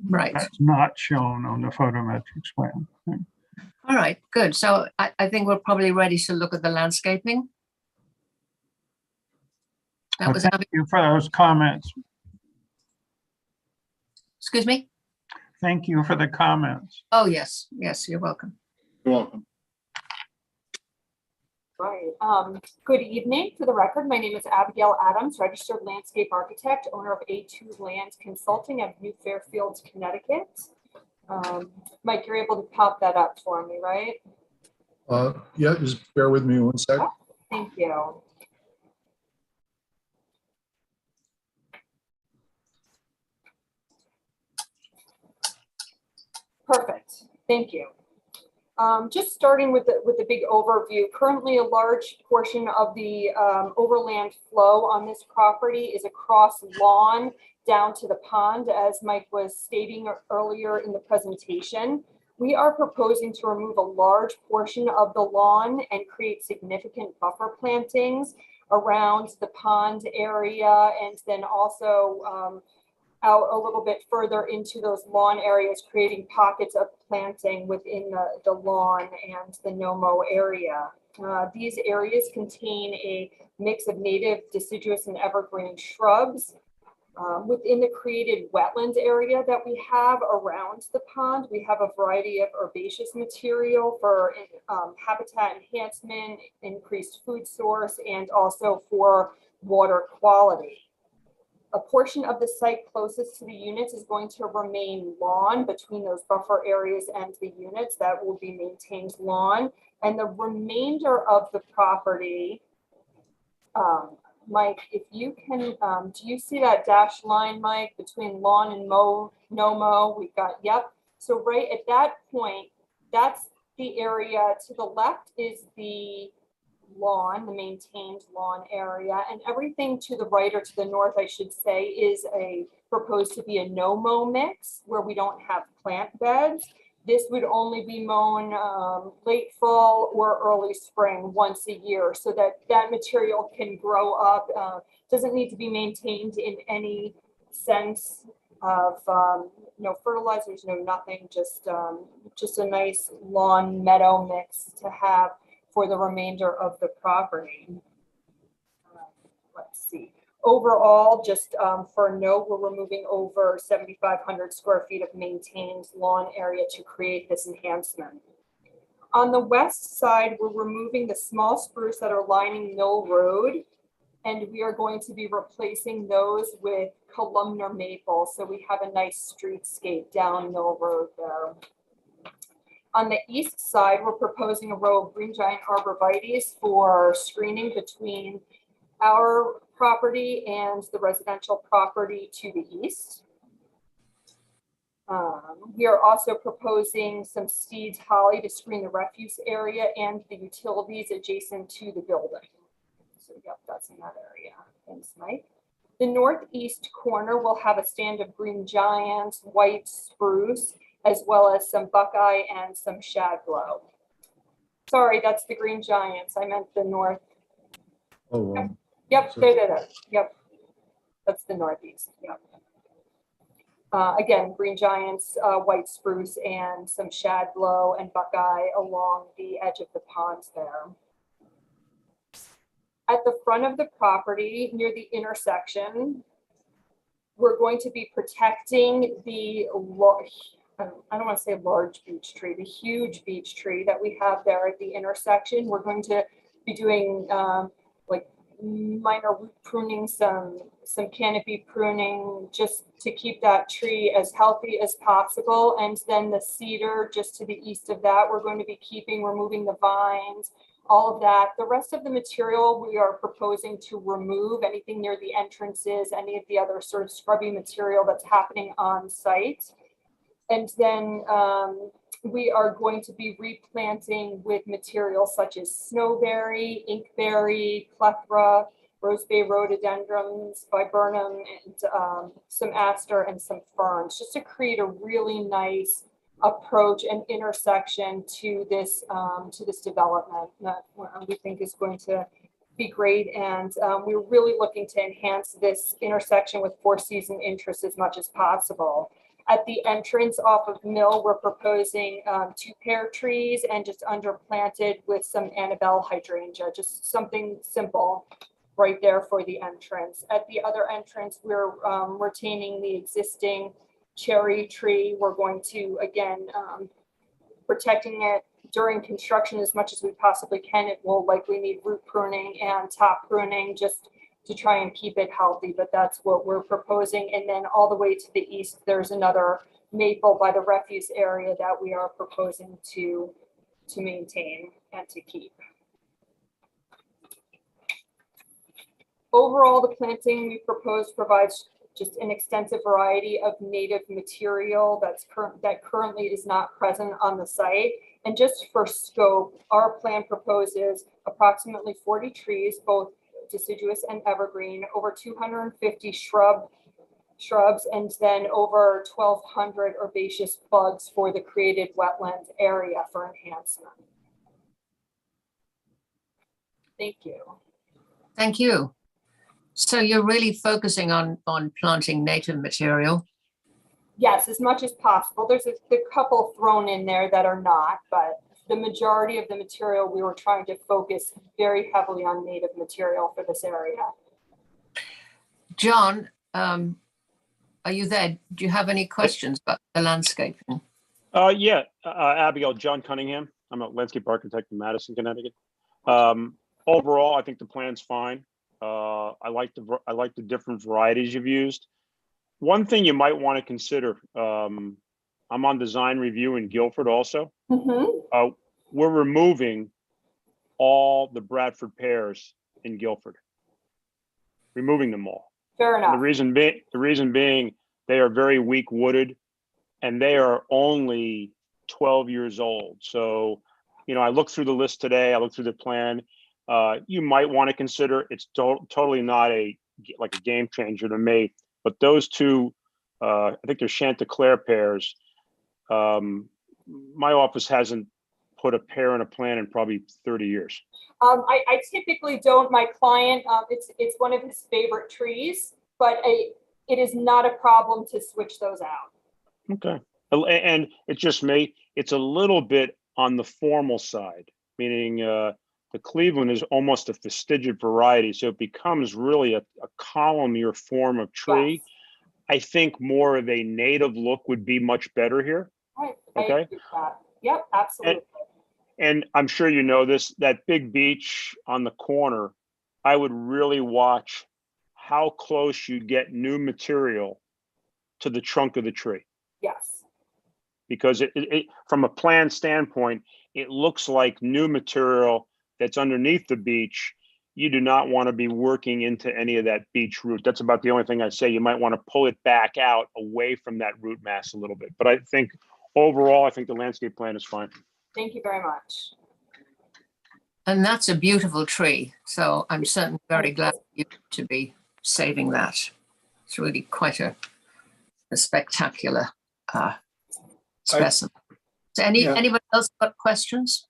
Right. That's not shown on the photometrics plan. All right, good. So I think we're probably ready to look at the landscaping. That was, Thank you for those comments. excuse me? Thank you for the comments. Oh, yes, you're welcome. You're welcome. Right. Good evening. For the record, my name is Abigail Adams, registered landscape architect, owner of A2 Land Consulting of New Fairfield, Connecticut. Mike, you're able to pop that up for me, right? Yeah, just bear with me one sec. Thank you. Perfect. Thank you. Just starting with the big overview, currently a large portion of the overland flow on this property is across lawn down to the pond, as Mike was stating earlier in the presentation. We are proposing to remove a large portion of the lawn and create significant buffer plantings around the pond area, and then also out a little bit further into those lawn areas, creating pockets of planting within the lawn and the NOMO area. These areas contain a mix of native, deciduous, and evergreen shrubs. Within the created wetland area that we have around the pond, we have a variety of herbaceous material for habitat enhancement, increased food source, and also for water quality. A portion of the site closest to the units is going to remain lawn between those buffer areas and the units. That will be maintained lawn. And the remainder of the property, Mike, if you can, do you see that dashed line, Mike, between lawn and NOMO? We've got, yep. So right at that point, that's the area. To the left is the lawn, the maintained lawn area, and everything to the right, or to the north, I should say, is proposed to be a no-mow mix where we don't have plant beds. This would only be mown late fall or early spring once a year, so that material can grow up. Doesn't need to be maintained in any sense of no fertilizers, no nothing, just a nice lawn meadow mix to have for the remainder of the property. Let's see. Overall, just for a note, we're removing over 7,500 square feet of maintained lawn area to create this enhancement. On the west side, we're removing the small spruce that are lining Mill Road, and we are going to be replacing those with columnar maple. So we have a nice streetscape down Mill Road there. On the east side, we're proposing a row of green giant arborvitaes for screening between our property and the residential property to the east. We are also proposing some Steed's holly to screen the refuse area and the utilities adjacent to the building. So yep, that's in that area. Thanks, Mike. The northeast corner will have a stand of green giant, white spruce, as well as some buckeye and some shadblow. Sorry, that's the green giants. I meant the north. Oh, Yep, So- there. Yep, that's the northeast. Yep. Again, green giants, white spruce, and some shadblow and buckeye along the edge of the ponds there. At the front of the property, near the intersection, we're going to be protecting the, I don't want to say large beech tree, the huge beech tree that we have there at the intersection. We're going to be doing like minor root pruning, some canopy pruning, just to keep that tree as healthy as possible. And then the cedar just to the east of that, we're going to be keeping, removing the vines, all of that. The rest of the material we are proposing to remove, anything near the entrances, any of the other sort of scrubby material that's happening on site. And then we are going to be replanting with materials such as snowberry, inkberry, plethora, rose bay rhododendrons, viburnum, and some aster and some ferns, just to create a really nice approach and intersection to this development that we think is going to be great. And we're really looking to enhance this intersection with Four Season interest as much as possible. At the entrance off of Mill, we're proposing 2 pear trees and just underplanted with some Annabelle hydrangea, just something simple right there for the entrance. At the other entrance, we're retaining the existing cherry tree. We're going to, again, protecting it during construction as much as we possibly can. It will likely need root pruning and top pruning just to try and keep it healthy, but that's what we're proposing. And then all the way to the east, there's another maple by the refuse area that we are proposing to maintain and to keep. Overall, the planting we propose provides just an extensive variety of native material that currently is not present on the site. And just for scope, our plan proposes approximately 40 trees, both deciduous and evergreen, over 250 shrubs, and then over 1,200 herbaceous buds for the created wetland area for enhancement. Thank you. Thank you. So you're really focusing on planting native material. Yes, as much as possible. There's a couple thrown in there that are not, but the majority of the material, we were trying to focus very heavily on native material for this area. John, are you there? Do you have any questions about the landscaping? Yeah, Abigail, John Cunningham. I'm a landscape architect in Madison, Connecticut. Overall, I think the plan's fine. I like the different varieties you've used. One thing you might want to consider, I'm on design review in Guilford also. Mm-hmm. We're removing all the Bradford pears in Guilford, removing them all. Fair And enough. the reason being they are very weak wooded and they are only 12 years old. So, you know, I looked through the list today, I looked through the plan. You might want to consider, it's totally not like a game changer to me, but those two, I think they're Chanticleer pears. My office hasn't put a pear in a plant in probably 30 years. I typically don't. My client, it's one of his favorite trees, but it is not a problem to switch those out. Okay. And it's just me, it's a little bit on the formal side, meaning the Cleveland is almost a fastigious variety, so it becomes really a columnar form of tree. Yes. I think more of a native look would be much better here. I Okay. agree with that. Yep, absolutely. And I'm sure you know this, that big beech on the corner, I would really watch how close you get new material to the trunk of the tree. Yes. Because from a plan standpoint, it looks like new material that's underneath the beech. You do not want to be working into any of that beech root. That's about the only thing I say. You might want to pull it back out away from that root mass a little bit. But I think overall, I think the landscape plan is fine. Thank you very much. And that's a beautiful tree. So I'm certainly very glad to be saving that. It's really quite a spectacular specimen. So Yeah. anybody else got questions?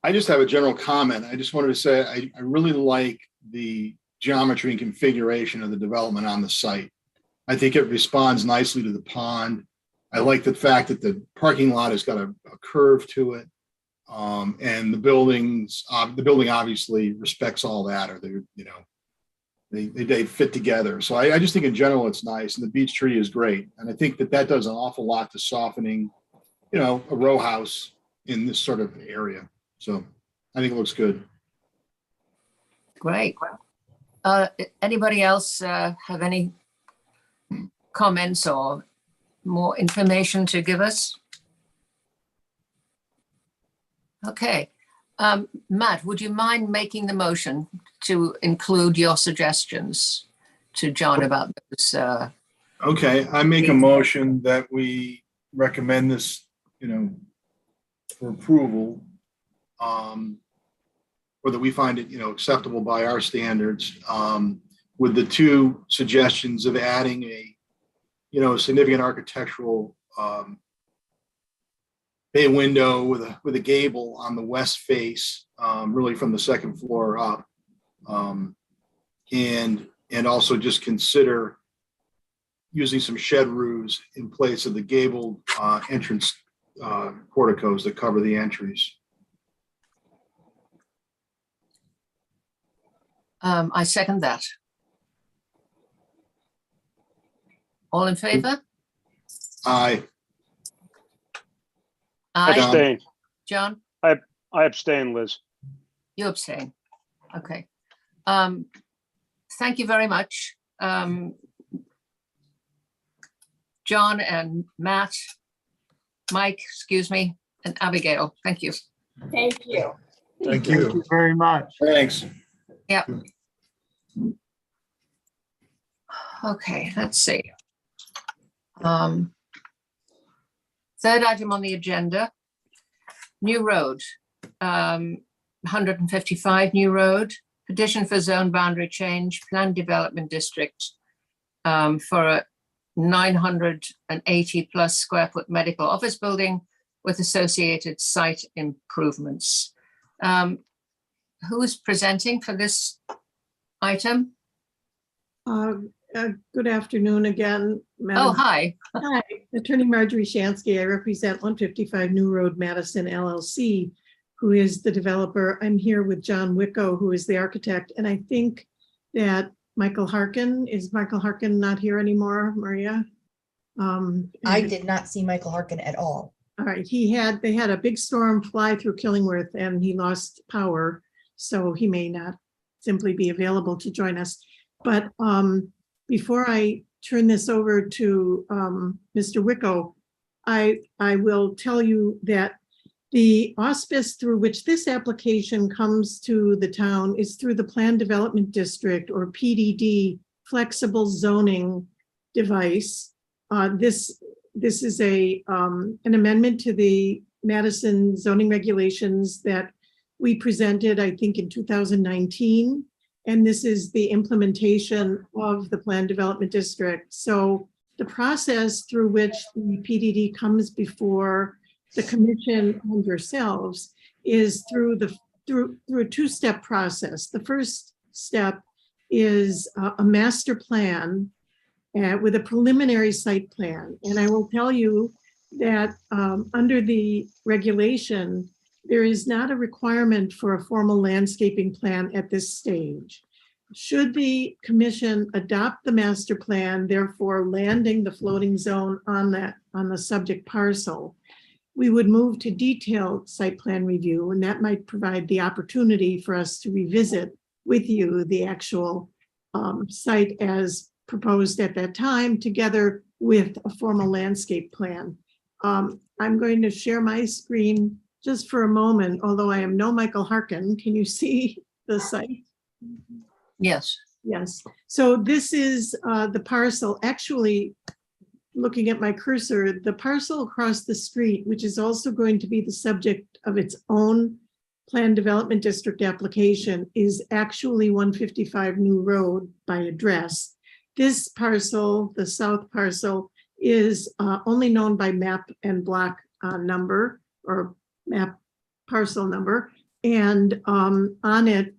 I just have a general comment. I just wanted to say, I really like the geometry and configuration of the development on the site. I think it responds nicely to the pond. I like the fact that the parking lot has got a curve to it. And the building obviously respects all that, or they fit together. So I just think in general, it's nice. And the beech tree is great. And I think that does an awful lot to softening, a row house in this sort of area. So I think it looks good. Great. Anybody else have any comments or more information to give us? Okay. Matt, would you mind making the motion to include your suggestions to John about those? Okay, I make a motion that we recommend this, for approval. Or that we find it, acceptable by our standards, with the two suggestions of adding a significant architectural bay window with a gable on the west face, really from the second floor up, and also just consider using some shed roofs in place of the gabled entrance porticos that cover the entries. I second that. All in favor? Aye. Aye. Abstain. John, I abstain, Liz. you abstain. Okay. Thank you very much. John and Matt, Mike, excuse me, and Abigail, thank you. Thank you. Thank Thank you you. very much. Thanks. Yep. Okay, let's see. Third item on the agenda, New Road, 155 New Road, petition for zone boundary change, planned development district for a 980 plus square foot medical office building with associated site improvements. Who is presenting for this item? Good afternoon again, Oh, Madam. hi. Hi, Attorney Marjorie Shansky. I represent 155 New Road Madison LLC, who is the developer. I'm here with John Wicko, who is the architect, and I think that Michael Harkin, is Michael Harkin not here anymore, Maria? I did not see Michael Harkin at all. All right, they had a big storm fly through Killingworth and he lost power, so he may not simply be available to join us. But before I turn this over to Mr. Wicko, I will tell you that the auspice through which this application comes to the town is through the Planned Development District, or PDD, flexible zoning device. This is an amendment to the Madison zoning regulations that we presented, I think, in 2019. And this is the implementation of the Planned Development District. So the process through which the PDD comes before the commission and yourselves is through a two-step process. The first step is a master plan with a preliminary site plan. And I will tell you that under the regulation, there is not a requirement for a formal landscaping plan at this stage. Should the commission adopt the master plan, therefore landing the floating zone on the subject parcel, we would move to detailed site plan review, and that might provide the opportunity for us to revisit with you the actual site as proposed at that time, together with a formal landscape plan. I'm going to share my screen just for a moment, although I am no Michael Harkin. Can you see the site? Yes. Yes. So this is the parcel. Actually, looking at my cursor, the parcel across the street, which is also going to be the subject of its own Plan Development District application, is actually 155 New Road by address. This parcel, the south parcel, is only known by map and block number, or map parcel number. And on it,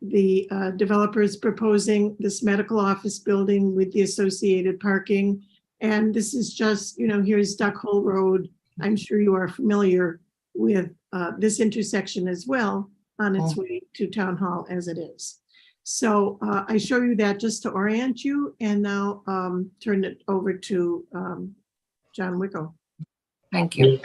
the developer is proposing this medical office building with the associated parking. And this is just, here's Duck Hole Road. I'm sure you are familiar with this intersection as well on its way to Town Hall as it is. So I show you that just to orient you, and now turn it over to John Wicko. Thank you.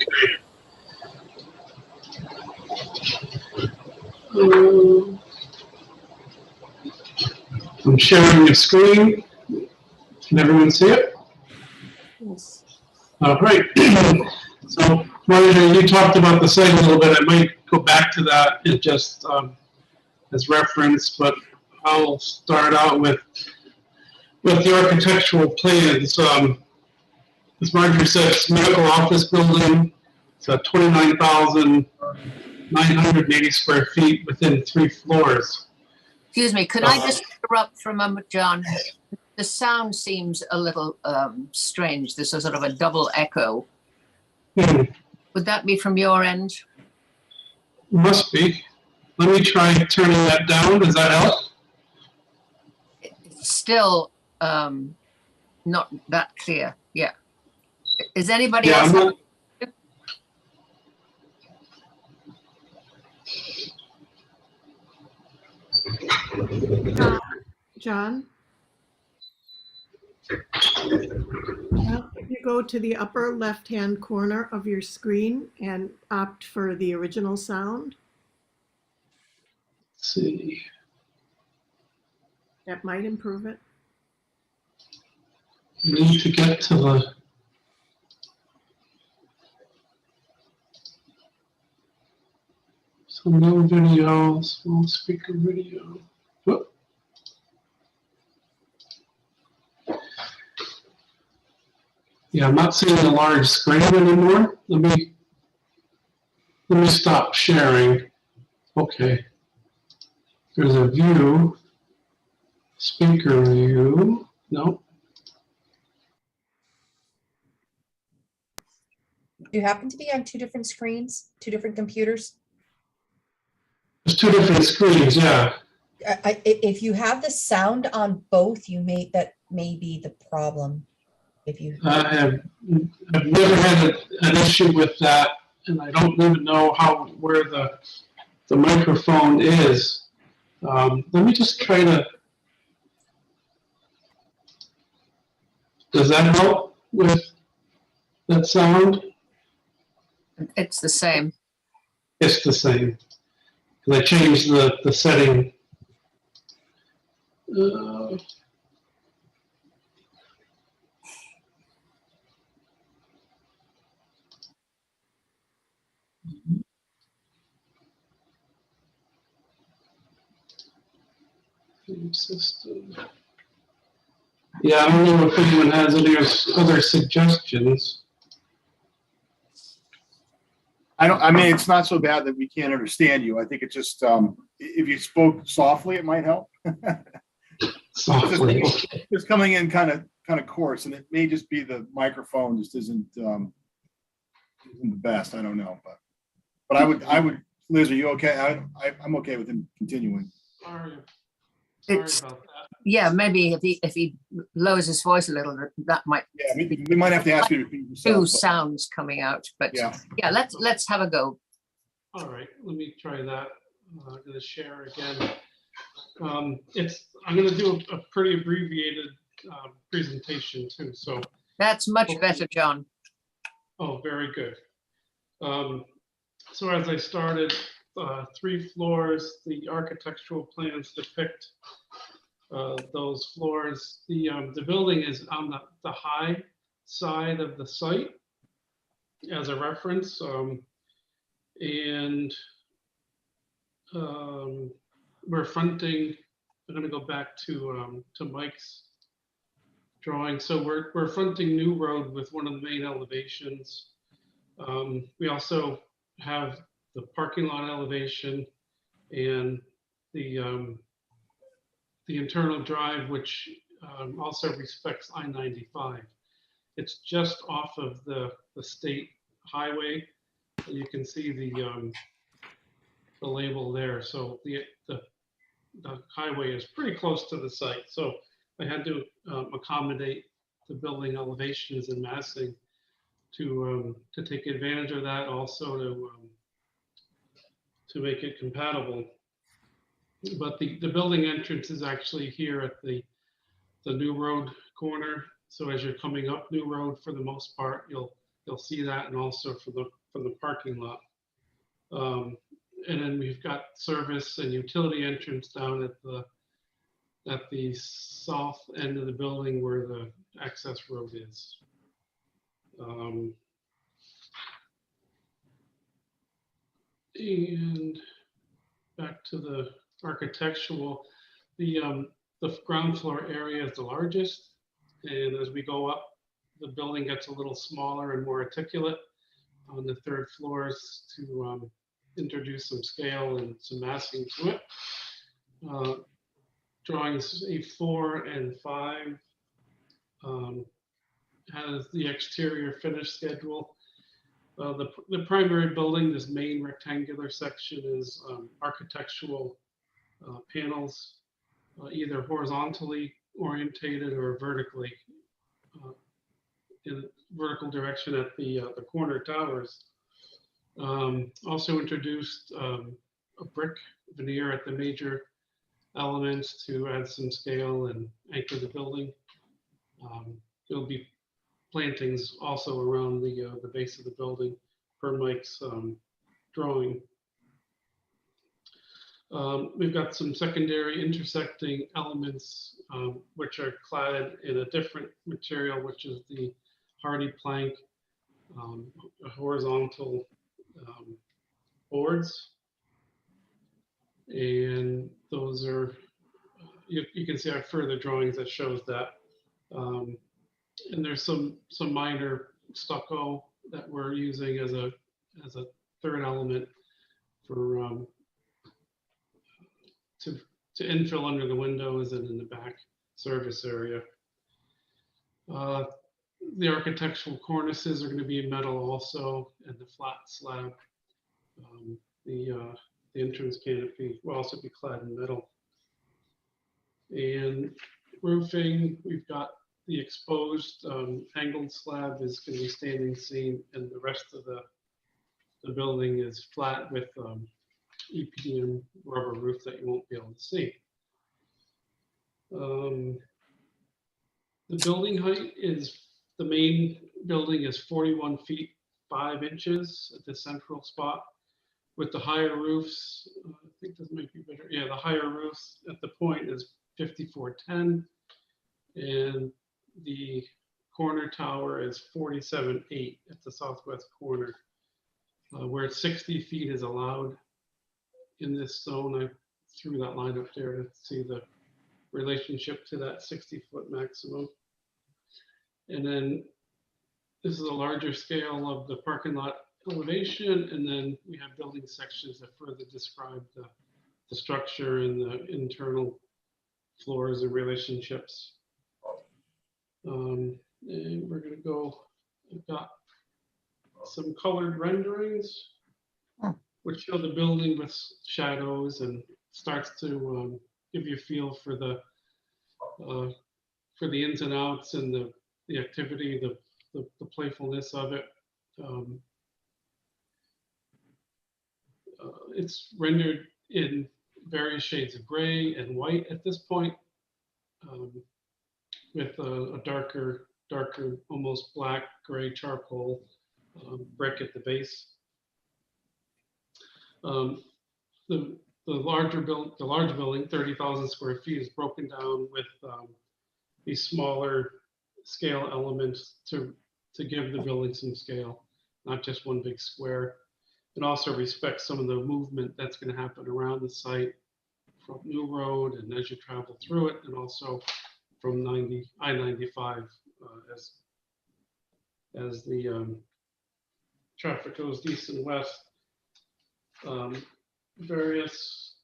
I'm sharing the screen. Can everyone see it? Yes. All right. So, Marjorie, you talked about the site a little bit. I might go back to that and just as reference, but I'll start out with the architectural plans. As Marjorie said, it's a medical office building. It's 29,980 square feet within 3 floors. Excuse me, could I just interrupt for a moment, John? The sound seems a little strange. There's a sort of a double echo. Would that be from your end? Must be. Let me try turning that down. Does that help? It's still not that clear. Yeah. Is anybody Yeah, else? John? Well, if you go to the upper left-hand corner of your screen and opt for the original sound, Let's see. that might improve it. I need to get to the. So no video, small speaker video. Whoop. Yeah, I'm not seeing the large screen anymore. Let me stop sharing. Okay. There's a view. Speaker view. No. Do you happen to be on 2 different screens, 2 different computers? There's 2 different screens, yeah. If you have the sound on both, that may be the problem. If you I've never had an issue with that, and I don't even know where the microphone is. Let me just try to. Does that help with that sound? It's the same. It's the same. I changed the setting. System. Yeah, I don't know if anyone has any other suggestions. I mean, it's not so bad that we can't understand you. I think it's just, if you spoke softly, it might help. Softly. It's coming in kind of coarse, and it may just be the microphone just isn't the best. I don't know, but I would, Liz, are you okay? I'm okay with him continuing. It's- Sorry about that. Yeah, maybe if he lowers his voice a little, that might Yeah, we might have to ask you to repeat two yourself. sounds coming out, but Yeah. yeah, let's have a go. All right, let me try that. I'm gonna share again. I'm gonna do a pretty abbreviated presentation too, so. That's much better, John. Oh, very good. So as I started, 3 floors, the architectural plans depict those floors. The building is on the high side of the site as a reference. And we're fronting, I'm gonna go back to Mike's drawing. So we're fronting New Road with one of the main elevations. We also have the parking lot elevation and the internal drive, which also respects I-95. It's just off of the state highway. You can see the label there. So the highway is pretty close to the site. So I had to accommodate the building elevations and massing to take advantage of that, also to make it compatible. But the building entrance is actually here at the New Road corner. So as you're coming up New Road, for the most part, you'll see that, and also from the parking lot. And then we've got service and utility entrance down at the south end of the building where the access road is. And back to the architectural, the ground floor area is the largest. And as we go up, the building gets a little smaller and more articulate on the 3rd floors to introduce some scale and some massing to it. Drawings A4 and 5 has the exterior finish schedule. The primary building, this main rectangular section, is architectural panels, either horizontally orientated or vertically in vertical direction at the corner towers. Also introduced a brick veneer at the major elements to add some scale and anchor the building. There'll be plantings also around the base of the building per Mike's drawing. We've got some secondary intersecting elements which are cladded in a different material, which is the hardy plank, horizontal boards. And those are, you can see our further drawings that shows that. And there's some minor stucco that we're using as a 3rd element for to infill under the windows and in the back service area. The architectural cornices are going to be in metal also, and the flat slab. The entrance canopy will also be clad in metal. And roofing, we've got the exposed angled slab is going to be standing seam, and the rest of the building is flat with EPDM rubber roof that you won't be able to see. The building height is, the main building is 41 feet 5 inches at the central spot, with the higher roofs. I think this might be better. Yeah, the higher roofs at the point is 54.10, and the corner tower is 47.8 at the southwest corner, where 60 feet is allowed in this zone. I threw that line up there to see the relationship to that 60-foot maximum. And then this is a larger scale of the parking lot elevation, and then we have building sections that further describe the structure and the internal floors and relationships. And we're going to go, I've got some colored renderings which show the building with shadows, and starts to give you a feel for the ins and outs and the activity, the playfulness of it. It's rendered in various shades of gray and white at this point, with a darker, almost black gray charcoal brick at the base. The large building, 30,000 square feet, is broken down with these smaller scale elements to give the building some scale, not just one big square. And also respect some of the movement that's going to happen around the site from New Road and as you travel through it, and also from I-95 as the traffic goes east and west. Various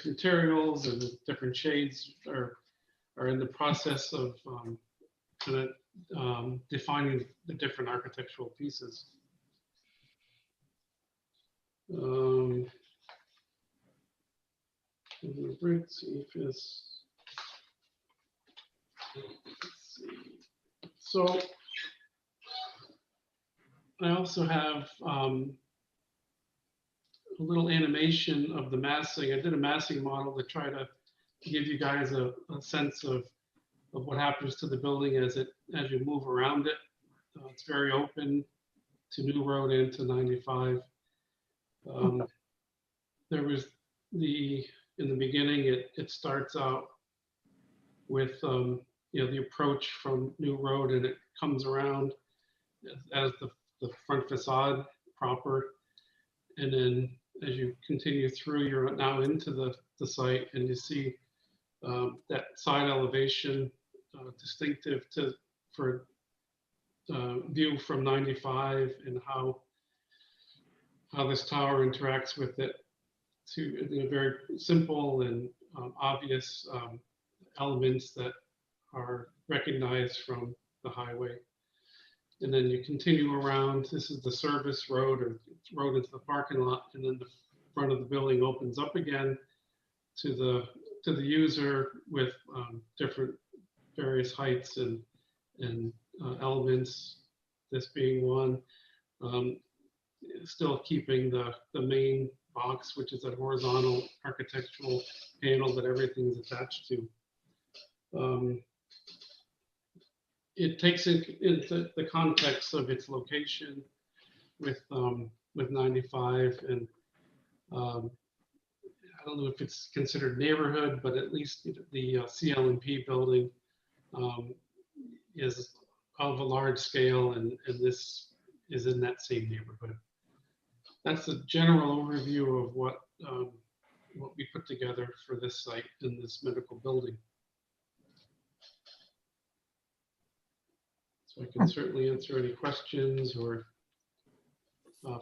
materials and different shades are in the process of defining the different architectural pieces. So I also have a little animation of the massing. I did a massing model to try to give you guys a sense of what happens to the building as you move around it. It's very open to New Road and to 95. There was in the beginning, it starts out with the approach from New Road, and it comes around as the front facade proper. And then as you continue through, you're now into the site, and you see that side elevation distinctive for view from 95, and how this tower interacts with it, to very simple and obvious elements that are recognized from the highway. And then you continue around. This is the service road, or road into the parking lot, and then the front of the building opens up again to the user with different various heights and elements. This being one, still keeping the main box, which is a horizontal architectural panel that everything's attached to. It takes into the context of its location with 95, and I don't know if it's considered neighborhood, but at least the CL&P building is of a large scale, and this is in that same neighborhood. That's a general overview of what we put together for this site in this medical building. So I can certainly answer any questions or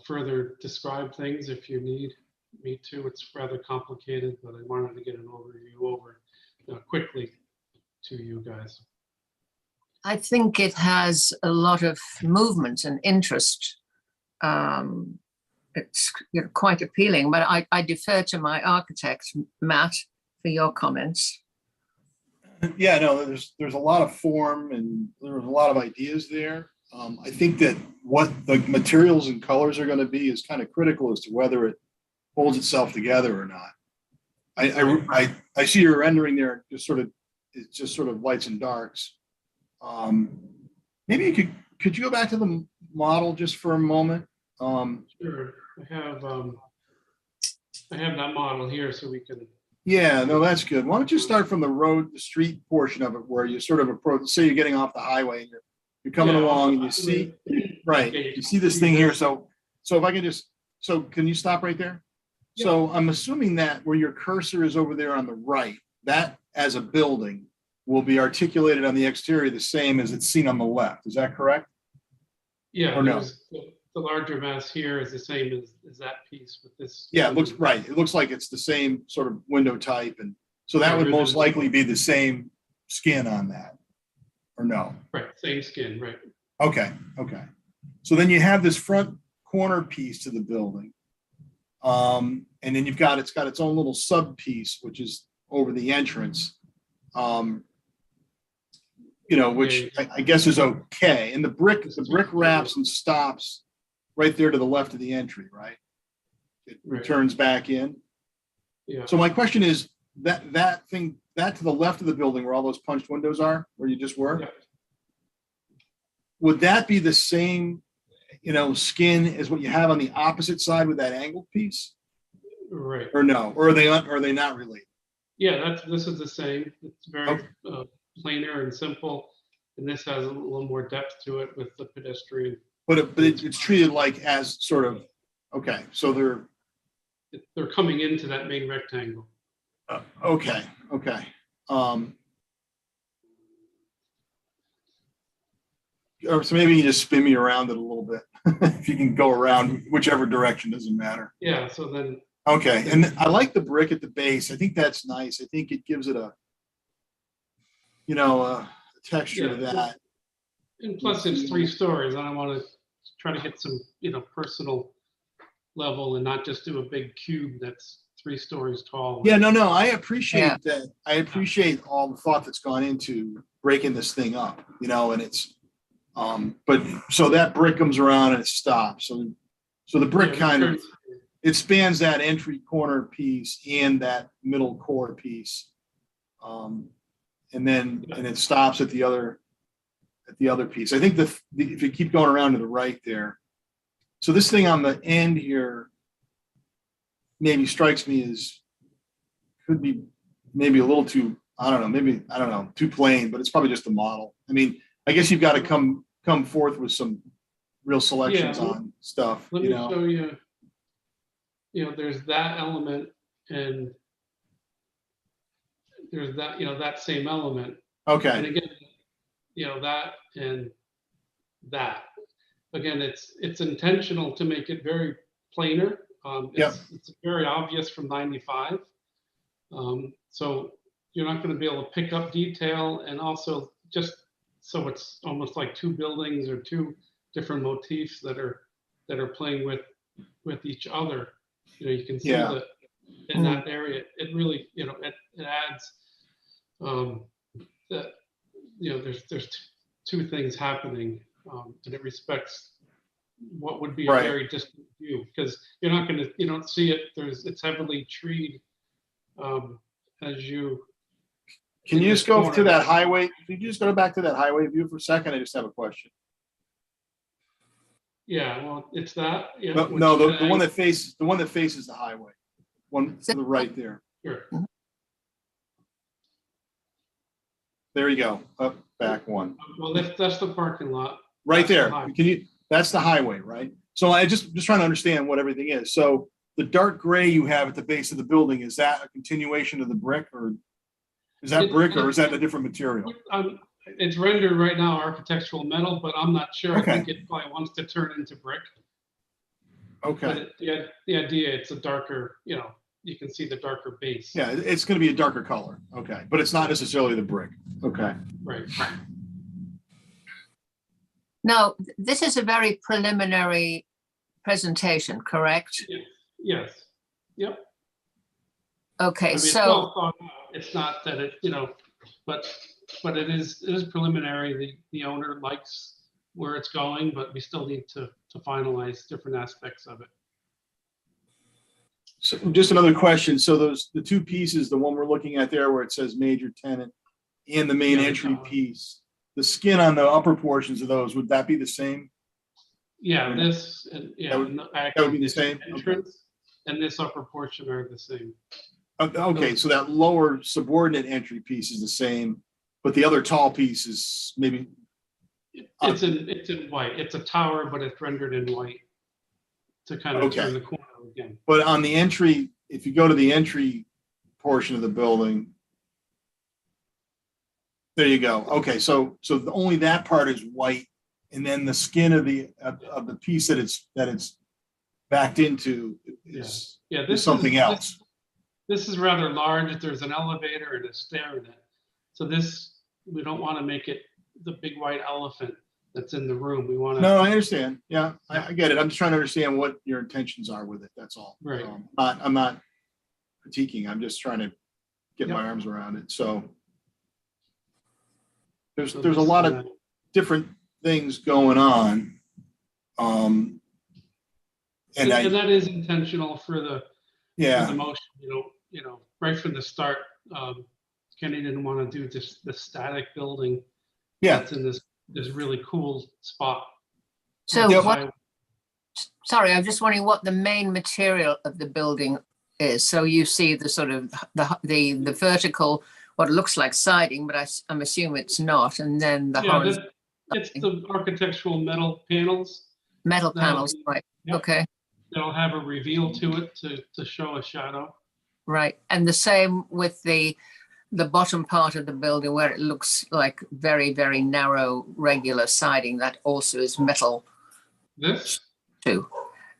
further describe things if you need me to. It's rather complicated, but I wanted to get an overview over quickly to you guys. I think it has a lot of movement and interest. It's quite appealing, but I defer to my architect, Matt, for your comments. Yeah, no, there's a lot of form and there's a lot of ideas there. I think that what the materials and colors are going to be is kind of critical as to whether it holds itself together or not. I see your rendering there, it's just sort of lights and darks. Maybe you could you go back to the model just for a moment? Sure, I have that model here, so we can. Yeah, no, that's good. Why don't you start from the street portion of it, where you sort of approach, say you're getting off the highway and you're coming along and you see, right, you see this thing here. So if I can can you stop right there? Yeah. So I'm assuming that where your cursor is over there on the right, that as a building will be articulated on the exterior the same as it's seen on the left. Is that correct? Yeah. Or no? The larger mass here is the same as that piece with this. Yeah, it looks right. It looks like it's the same sort of window type. And so that would most likely be the same skin on that, or no? Right, same skin, right. Okay. So then you have this front corner piece to the building. And then it's got its own little sub piece, which is over the entrance. Which I guess is okay. And the brick wraps and stops right there to the left of the entry, right? It Right. returns back in. Yeah. So my question is that thing to the left of the building where all those punched windows are, where you just were, Yeah. would that be the same, skin as what you have on the opposite side with that angled piece, Right. or no? Or are they not related? Yeah, this is the same. It's very plainer and simple. And this has a little more depth to it with the pedestrian. But it's treated like as sort of, okay, so They're coming into that main rectangle. okay. Or so maybe you just spin me around it a little bit. If you can go around whichever direction, doesn't matter. Yeah, so then, Okay, and I like the brick at the base. I think that's nice. I think it gives it a texture to Yeah. that. and plus it's 3 stories. And I want to try to get some, personal level and not just do a big cube that's 3 stories tall. Yeah, no, I appreciate Yeah. that. I appreciate all the thought that's gone into breaking this thing up, and it's, but so that brick comes around and it stops. So the brick Yeah, kind of, turns- it spans that entry corner piece and that middle core piece. And it stops at the other piece. I think if you keep going around to the right there. So this thing on the end here maybe strikes me as could be maybe a little too, too plain, but it's probably just a model. I mean, I guess you've got to come forth with some real selections Yeah. on stuff, Let me show you, there's that element and there's that, that same element. And Okay, again, that and that. Again, it's intentional to make it very plainer. It's very obvious from 95. So you're not going to be able to pick up detail, and also just so it's almost like 2 buildings or 2 different motifs that are playing with each other. You can see Yeah. that in that area, it really, it adds that, there's 2 things happening, and it respects what would be a Right. very distant view, because you don't see it. It's heavily treed as you. can in you the just go corner. to that highway? Can you just go back to that highway view for a second? I just have a question. Yeah, well, it's that. Yeah, No, which- the one that faces the highway, one to the right there. Sure. There you go, up back one. Well, that's the parking lot. Right That's the there. highway. That's the highway, right? So I just trying to understand what everything is. So the dark gray you have at the base of the building, is that a continuation of the brick, or is that brick, or is that a different material? It's rendered right now architectural metal, but I'm not sure. Okay. I think it probably wants to turn into brick. Okay, But the idea, it's a darker, you can see the darker base. yeah, it's gonna be a darker color. Okay, but it's not necessarily the brick. Okay, Right. Now, this is a very preliminary presentation, correct? Yes. Yep. Okay, It's so, well thought out. It's not that it, but it is preliminary. The owner likes where it's going, but we still need to finalize different aspects of it. so just another question. So the 2 pieces, the one we're looking at there where it says major tenant and the main Yeah, the entry tower. piece, the skin on the upper portions of those, would that be the same? Yeah, this, and yeah. That would- and that would be actually the this same? Okay. entrance and this upper portion are the same. Okay, so that lower subordinate entry piece is the same, but the other tall piece is maybe, It's in white. It's a tower, but it's rendered in white to kind of Okay. turn the corner again. but on the entry, if you go to the entry portion of the building, there you go. Okay, so only that part is white, and then the skin of the piece that it's backed into is Yeah, is something else. This is rather large. There's an elevator and a stair in it. So we don't want to make it the big white elephant that's in the room. We want to. No, I understand. Yeah, I get it. I'm just trying to understand what your intentions are with it. That's all. Right. I'm not critiquing. I'm just trying to get my Yep. arms around it. So there's So a this, lot of different things going on. And And I, that is intentional for the yeah, motion, right from the start. Kenny didn't want to do the static building yeah. that's in this really cool spot. So Yep. what, sorry, I'm just wondering what the main material of the building is. So you see the sort of the vertical, what looks like siding, but I'm assuming it's not. And then the Yeah, horizontal it's the architectural metal panels. metal that'll panels, be- right? Yep. Okay, That'll have a reveal to it to show a shadow. right. And the same with the bottom part of the building where it looks like very, very narrow, regular siding. That also is metal This, too.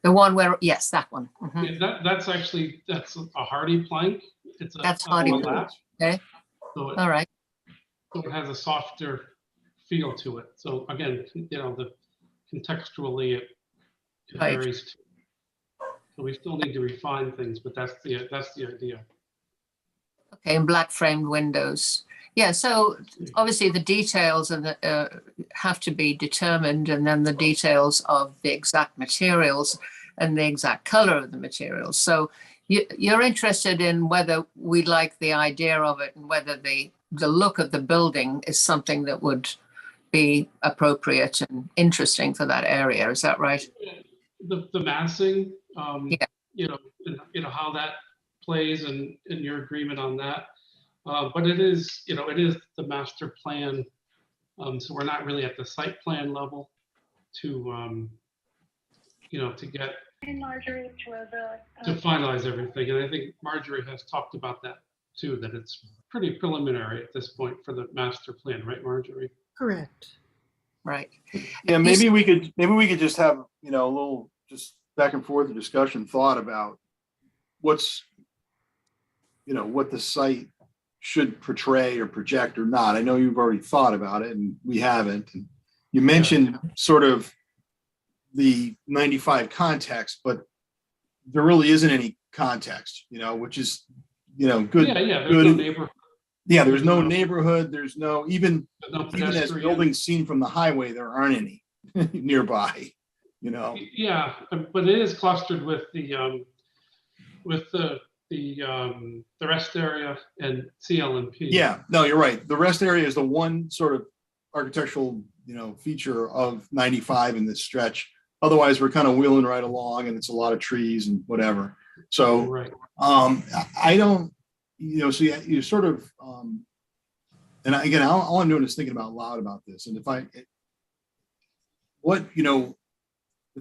The one where, yes, that one. Mhm. yeah, that's a hardy plank. It's a That's hardy a plank. lap. Okay. So All right. it has a softer feel to it. So again, contextually it Right. varies too. So we still need to refine things, but that's the idea. Okay, and black framed windows. Yeah, so obviously the details and have to be determined, and then the details of the exact materials and the exact color of the materials. So you're interested in whether we like the idea of it and whether the look of the building is something that would be appropriate and interesting for that area. Is that right? The massing, Yeah. how that plays and your agreement on that. But it is the master plan. So we're not really at the site plan level to get to finalize everything. And I think Marjorie has talked about that too, that it's pretty preliminary at this point for the master plan, right, Marjorie? Correct. Right. Yeah, maybe we could just have, a little just back and forth discussion thought about what the site should portray or project or not. I know you've already thought about it and we haven't. And you mentioned sort of the 95 context, but there really isn't any context, which is, good. Yeah, there's good. no neighborhood. Yeah, there's no neighborhood. There's no, even No as pedestrian. buildings seen from the highway, there aren't any nearby, Yeah, but it is clustered with the rest area and CLNP. Yeah, no, you're right. The rest area is the one sort of architectural, feature of 95 in this stretch. Otherwise, we're kind of wheeling right along and it's a lot of trees and whatever. So, Right. I don't, so you sort of, and again, all I'm doing is thinking out loud about this. And the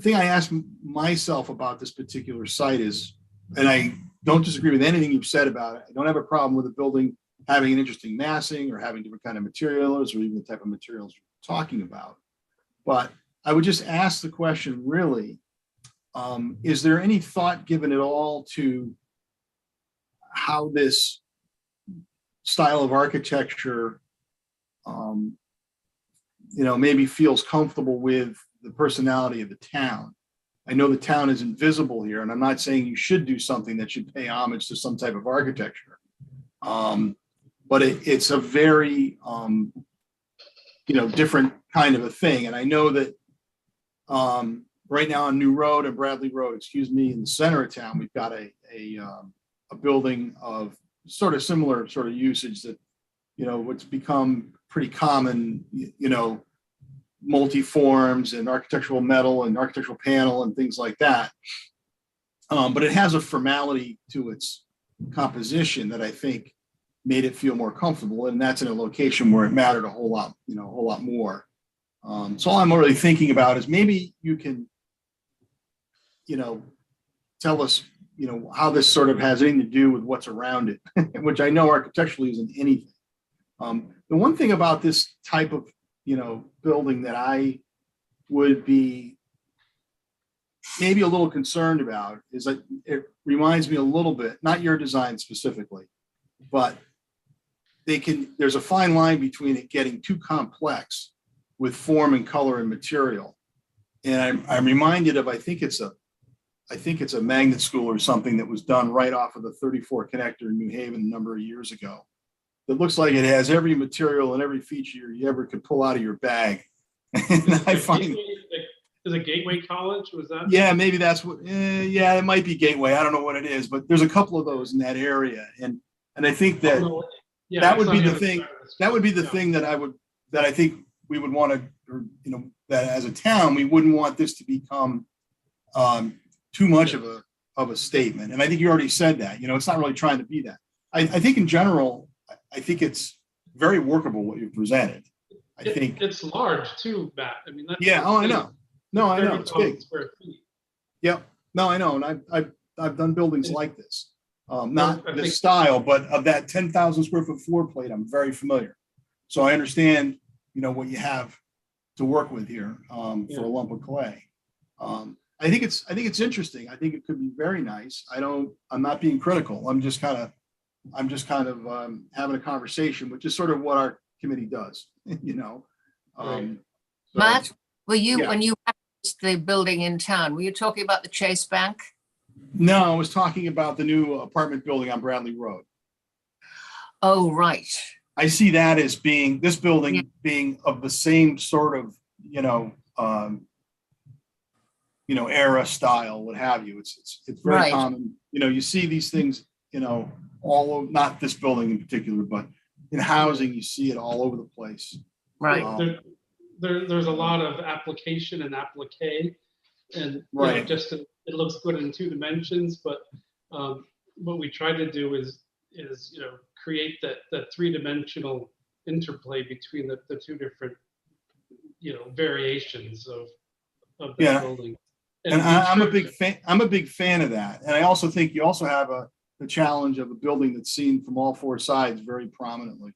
thing I ask myself about this particular site is, and I don't disagree with anything you've said about it. I don't have a problem with a building having an interesting massing or having different kind of materials or even the type of materials you're talking about. But I would just ask the question, really, is there any thought given at all to how this style of architecture, maybe feels comfortable with the personality of the town? I know the town is invisible here, and I'm not saying you should do something that should pay homage to some type of architecture. But it's a very, different kind of a thing. And I know that right now on New Road and Bradley Road, in the center of town, we've got a building of sort of similar sort of usage that, what's become pretty common, multi-forms and architectural metal and architectural panel and things like that. But it has a formality to its composition that I think made it feel more comfortable. And that's in a location where it mattered a whole lot more. So all I'm really thinking about is maybe you can, tell us, how this sort of has anything to do with what's around it, which I know architecturally isn't anything. The one thing about this type of, building that I would be maybe a little concerned about is that it reminds me a little bit, not your design specifically, but there's a fine line between it getting too complex with form and color and material. And I'm reminded of, I think it's a I think it's a magnet school or something that was done right off of the 34 connector in New Haven a number of years ago. It looks like it has every material and every feature you ever could pull out of your bag. And I find, Is it Gateway College? Was that? yeah, maybe that's what, yeah, it might be Gateway. I don't know what it is, but there's a couple of those in that area. And I think that Yeah, that it's would on be the other thing. side of the That would be the street. thing that I think we would want to, you know, that as a town, we wouldn't want this to become too much of a statement. And I think you already said that, you know, it's not really trying to be that. I think in general, I think it's very workable what you've presented. I think, It's large too, Matt. I mean, that's. yeah, oh, I know. No, I know, it's 30,000 big. square feet. Yep. No, I know. And I've done buildings like this. Not I think- this style, but of that 10,000 square foot floor plate, I'm very familiar. So I understand, you know, what you have to work with here for Yeah. a lump of clay. I think it's interesting. I think it could be very nice. I'm not being critical. I'm just kind of having a conversation, which is sort of what our committee does, you know? Right. So- Matt, when you Yeah. referenced the building in town, were you talking about the Chase Bank? No, I was talking about the new apartment building on Bradley Road. Oh, right. I see that as being, this building being of the same sort of, era, style, what have you. It's very Right. common. You know, you see these things, you know, all over, not this building in particular, but in housing, you see it all over the place. Right. There's a lot of application and applique, and you know, Right. just it looks good in 2 dimensions, but what we try to do is you know, create that 3-dimensional interplay between the 2 different, you know, variations of the Yeah. building. And I'm a big fan. I'm a big fan of that. And I also think you also have the challenge of a building that's seen from all 4 sides very prominently.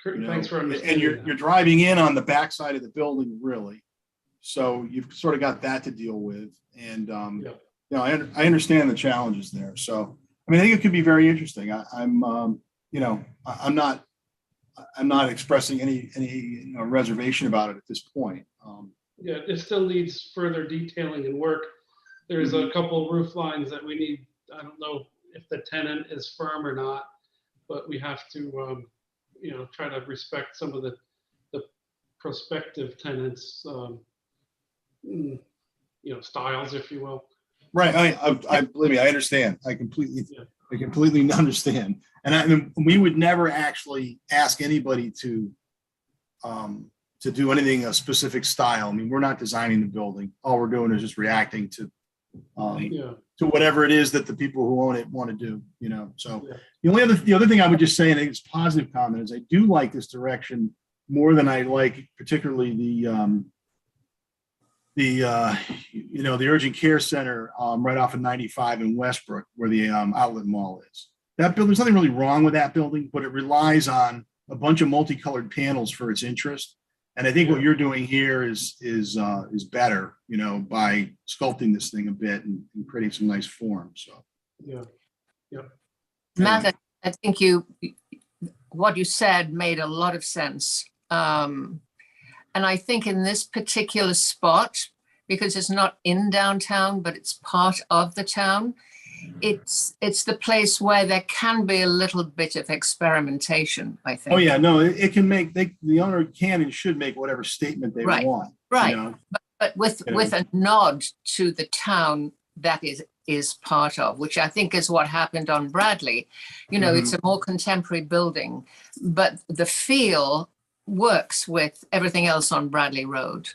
You know, Thanks for and understanding. you're that. driving in on the backside of the building, really. So you've sort of got that to deal with. And Yeah. you know, I understand the challenges there. So I mean, I think it could be very interesting. I'm not expressing any reservation about it at this point. Yeah, it still needs further detailing and work. There's a couple roof lines that we need. I don't know if the tenant is firm or not, but we have to, you know, try to respect some of the prospective tenants, you know, styles, if you will. Right. I believe me, I understand. I completely Yeah. understand. And we would never actually ask anybody to do anything a specific style. I mean, we're not designing the building. All we're doing is just reacting to Yeah, whatever it is that the people who own it want to do, you know? So Yeah. the other thing I would just say, and I think it's a positive comment, is I do like this direction more than I like particularly the urgent care center right off of 95 in Westbrook, where the outlet mall is. That building, there's nothing really wrong with that building, but it relies on a bunch of multicolored panels for its interest. And I think what you're doing here is better, you know, by sculpting this thing a bit and creating some nice form. So yeah. Matt, I think what you said made a lot of sense. And I think in this particular spot, because it's not in downtown, but it's part of the town, it's the place where there can be a little bit of experimentation, I think. oh yeah, no, it can make, the owner can and should make whatever statement they Right, want. right. You know? But with a nod to the town that is part of, which I think is what happened on Bradley. You know, it's a more contemporary building, but the feel works with everything else on Bradley Road.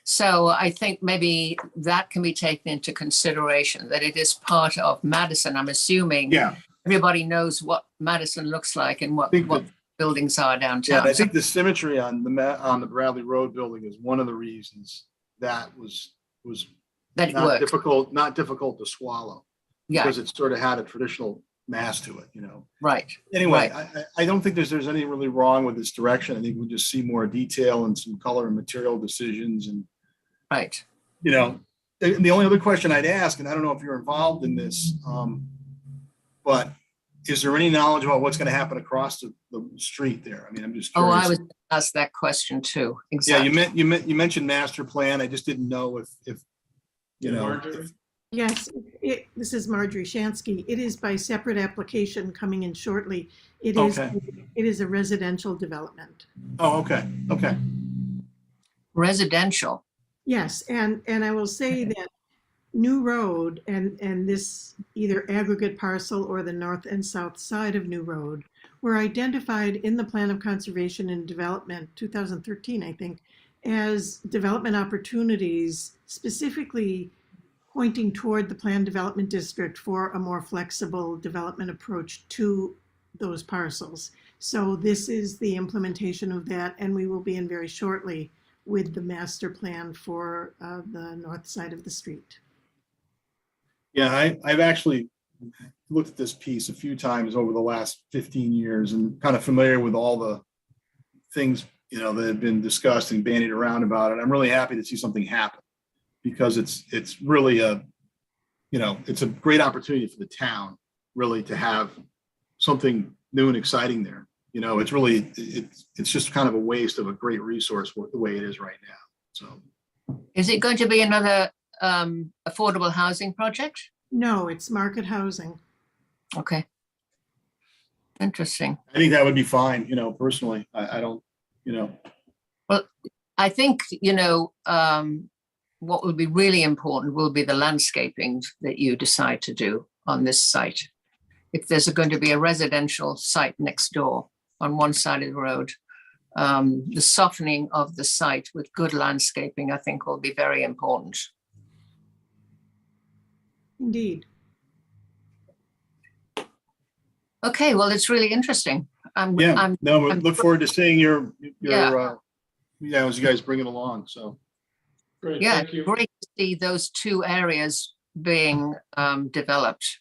So I think maybe that can be taken into consideration, that it is part of Madison. I'm assuming Yeah. everybody knows what Madison looks like and what think that- buildings are Yeah, downtown. and I think the symmetry on the Bradley Road building is one of the reasons that was that it not works. not difficult to swallow, Yeah, because it sort of had a traditional mass to it, you know. right. Anyway, Right. I don't think there's anything really wrong with this direction. I think we just see more detail and some color and material decisions, and Right. you know, the only other question I'd ask, and I don't know if you're involved in this, but is there any knowledge about what's going to happen across the street there? I mean, I'm just Oh, curious. I was gonna ask that question too. Yeah, Exactly. you mentioned master plan. I just didn't know if you know, Marjorie? Yes, this is Marjorie Shansky. It is by separate application coming in shortly. It is, Okay. it is a residential development. Oh, okay, okay. Residential. Yes, and I will say that New Road and this either aggregate parcel or the north and south side of New Road were identified in the Plan of Conservation and Development, 2013, I think, as development opportunities specifically pointing toward the planned development district for a more flexible development approach to those parcels. So this is the implementation of that, and we will be in very shortly with the master plan for the north side of the street. Yeah, I've actually looked at this piece a few times over the last 15 years and kind of familiar with all the things, you know, that have been discussed and bandied around about it. I'm really happy to see something happen because it's really a, you know, it's a great opportunity for the town really to have something new and exciting there. You know, it's really, it's just kind of a waste of a great resource the way it is right now. So, Is it going to be another affordable housing project? No, it's market housing. Okay. Interesting. I think that would be fine, you know, personally. I don't, you know. Well, I think, you know, what will be really important will be the landscaping that you decide to do on this site. If there's going to be a residential site next door on one side of the road, the softening of the site with good landscaping, I think, will be very important. Indeed. Okay, well, it's really interesting. Yeah, no, we I'm- look forward to seeing your, Yeah. as you guys bring it along. So, Great, Yeah, thank you. great to see those two areas being developed.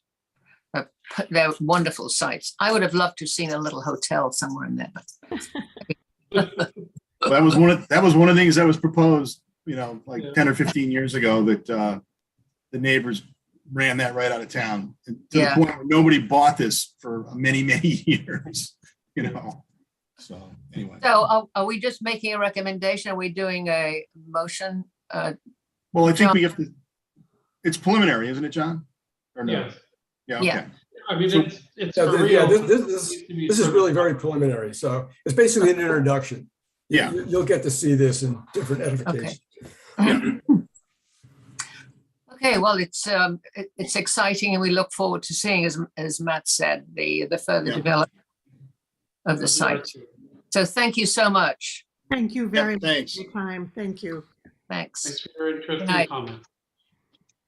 They're wonderful sites. I would have loved to have seen a little hotel somewhere in there, but that was one of the things that was proposed, you know, like Yeah. 10 or 15 years ago that the neighbors ran that right out of town to Yeah. the point where nobody bought this for many, many years, you know. So anyway, so are we just making a recommendation? Are we doing a motion? well, I think we have to, it's preliminary, isn't it, John? Or no? Yes, Yeah, Yeah. okay. I mean, So- it's Yeah, for yeah, real. this is really very preliminary. So it's basically an introduction. Yeah. You'll get to see this in different edifications. Okay, well, it's exciting and we look forward to seeing, as Matt said, the further Yeah. development of the site. So thank you so much. Thank you very much Thanks. for your time. Thank you. Thanks. Thanks for your interesting night. comments.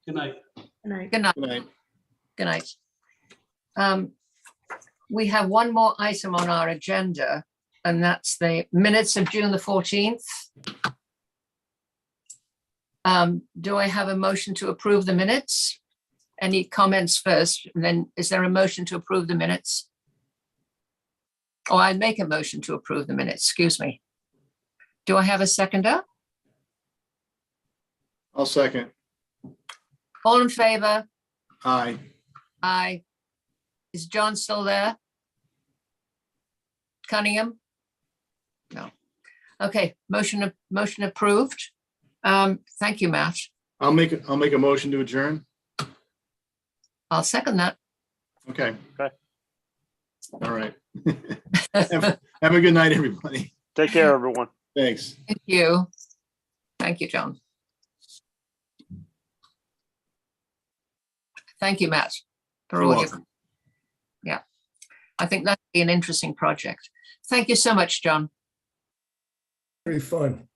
Good night. Good night. Good night. Good night. Good night. We have one more item on our agenda, and that's the minutes of June the 14th. Do I have a motion to approve the minutes? Any comments first, and then is there a motion to approve the minutes? Oh, I make a motion to approve the minutes, excuse me. Do I have a seconder? I'll second. All in favor? Aye. Aye. Is John still there? Cunningham? No. Okay, motion approved. Thank you, Matt. I'll make a motion to adjourn. I'll second that. Okay. Okay. All right. Have a good night, everybody. Take care, everyone. Thanks. Thank you. Thank you, John. Thank you, Matt. For You're all your, welcome. yeah. I think that'd be an interesting project. Thank you so much, John. Very fun.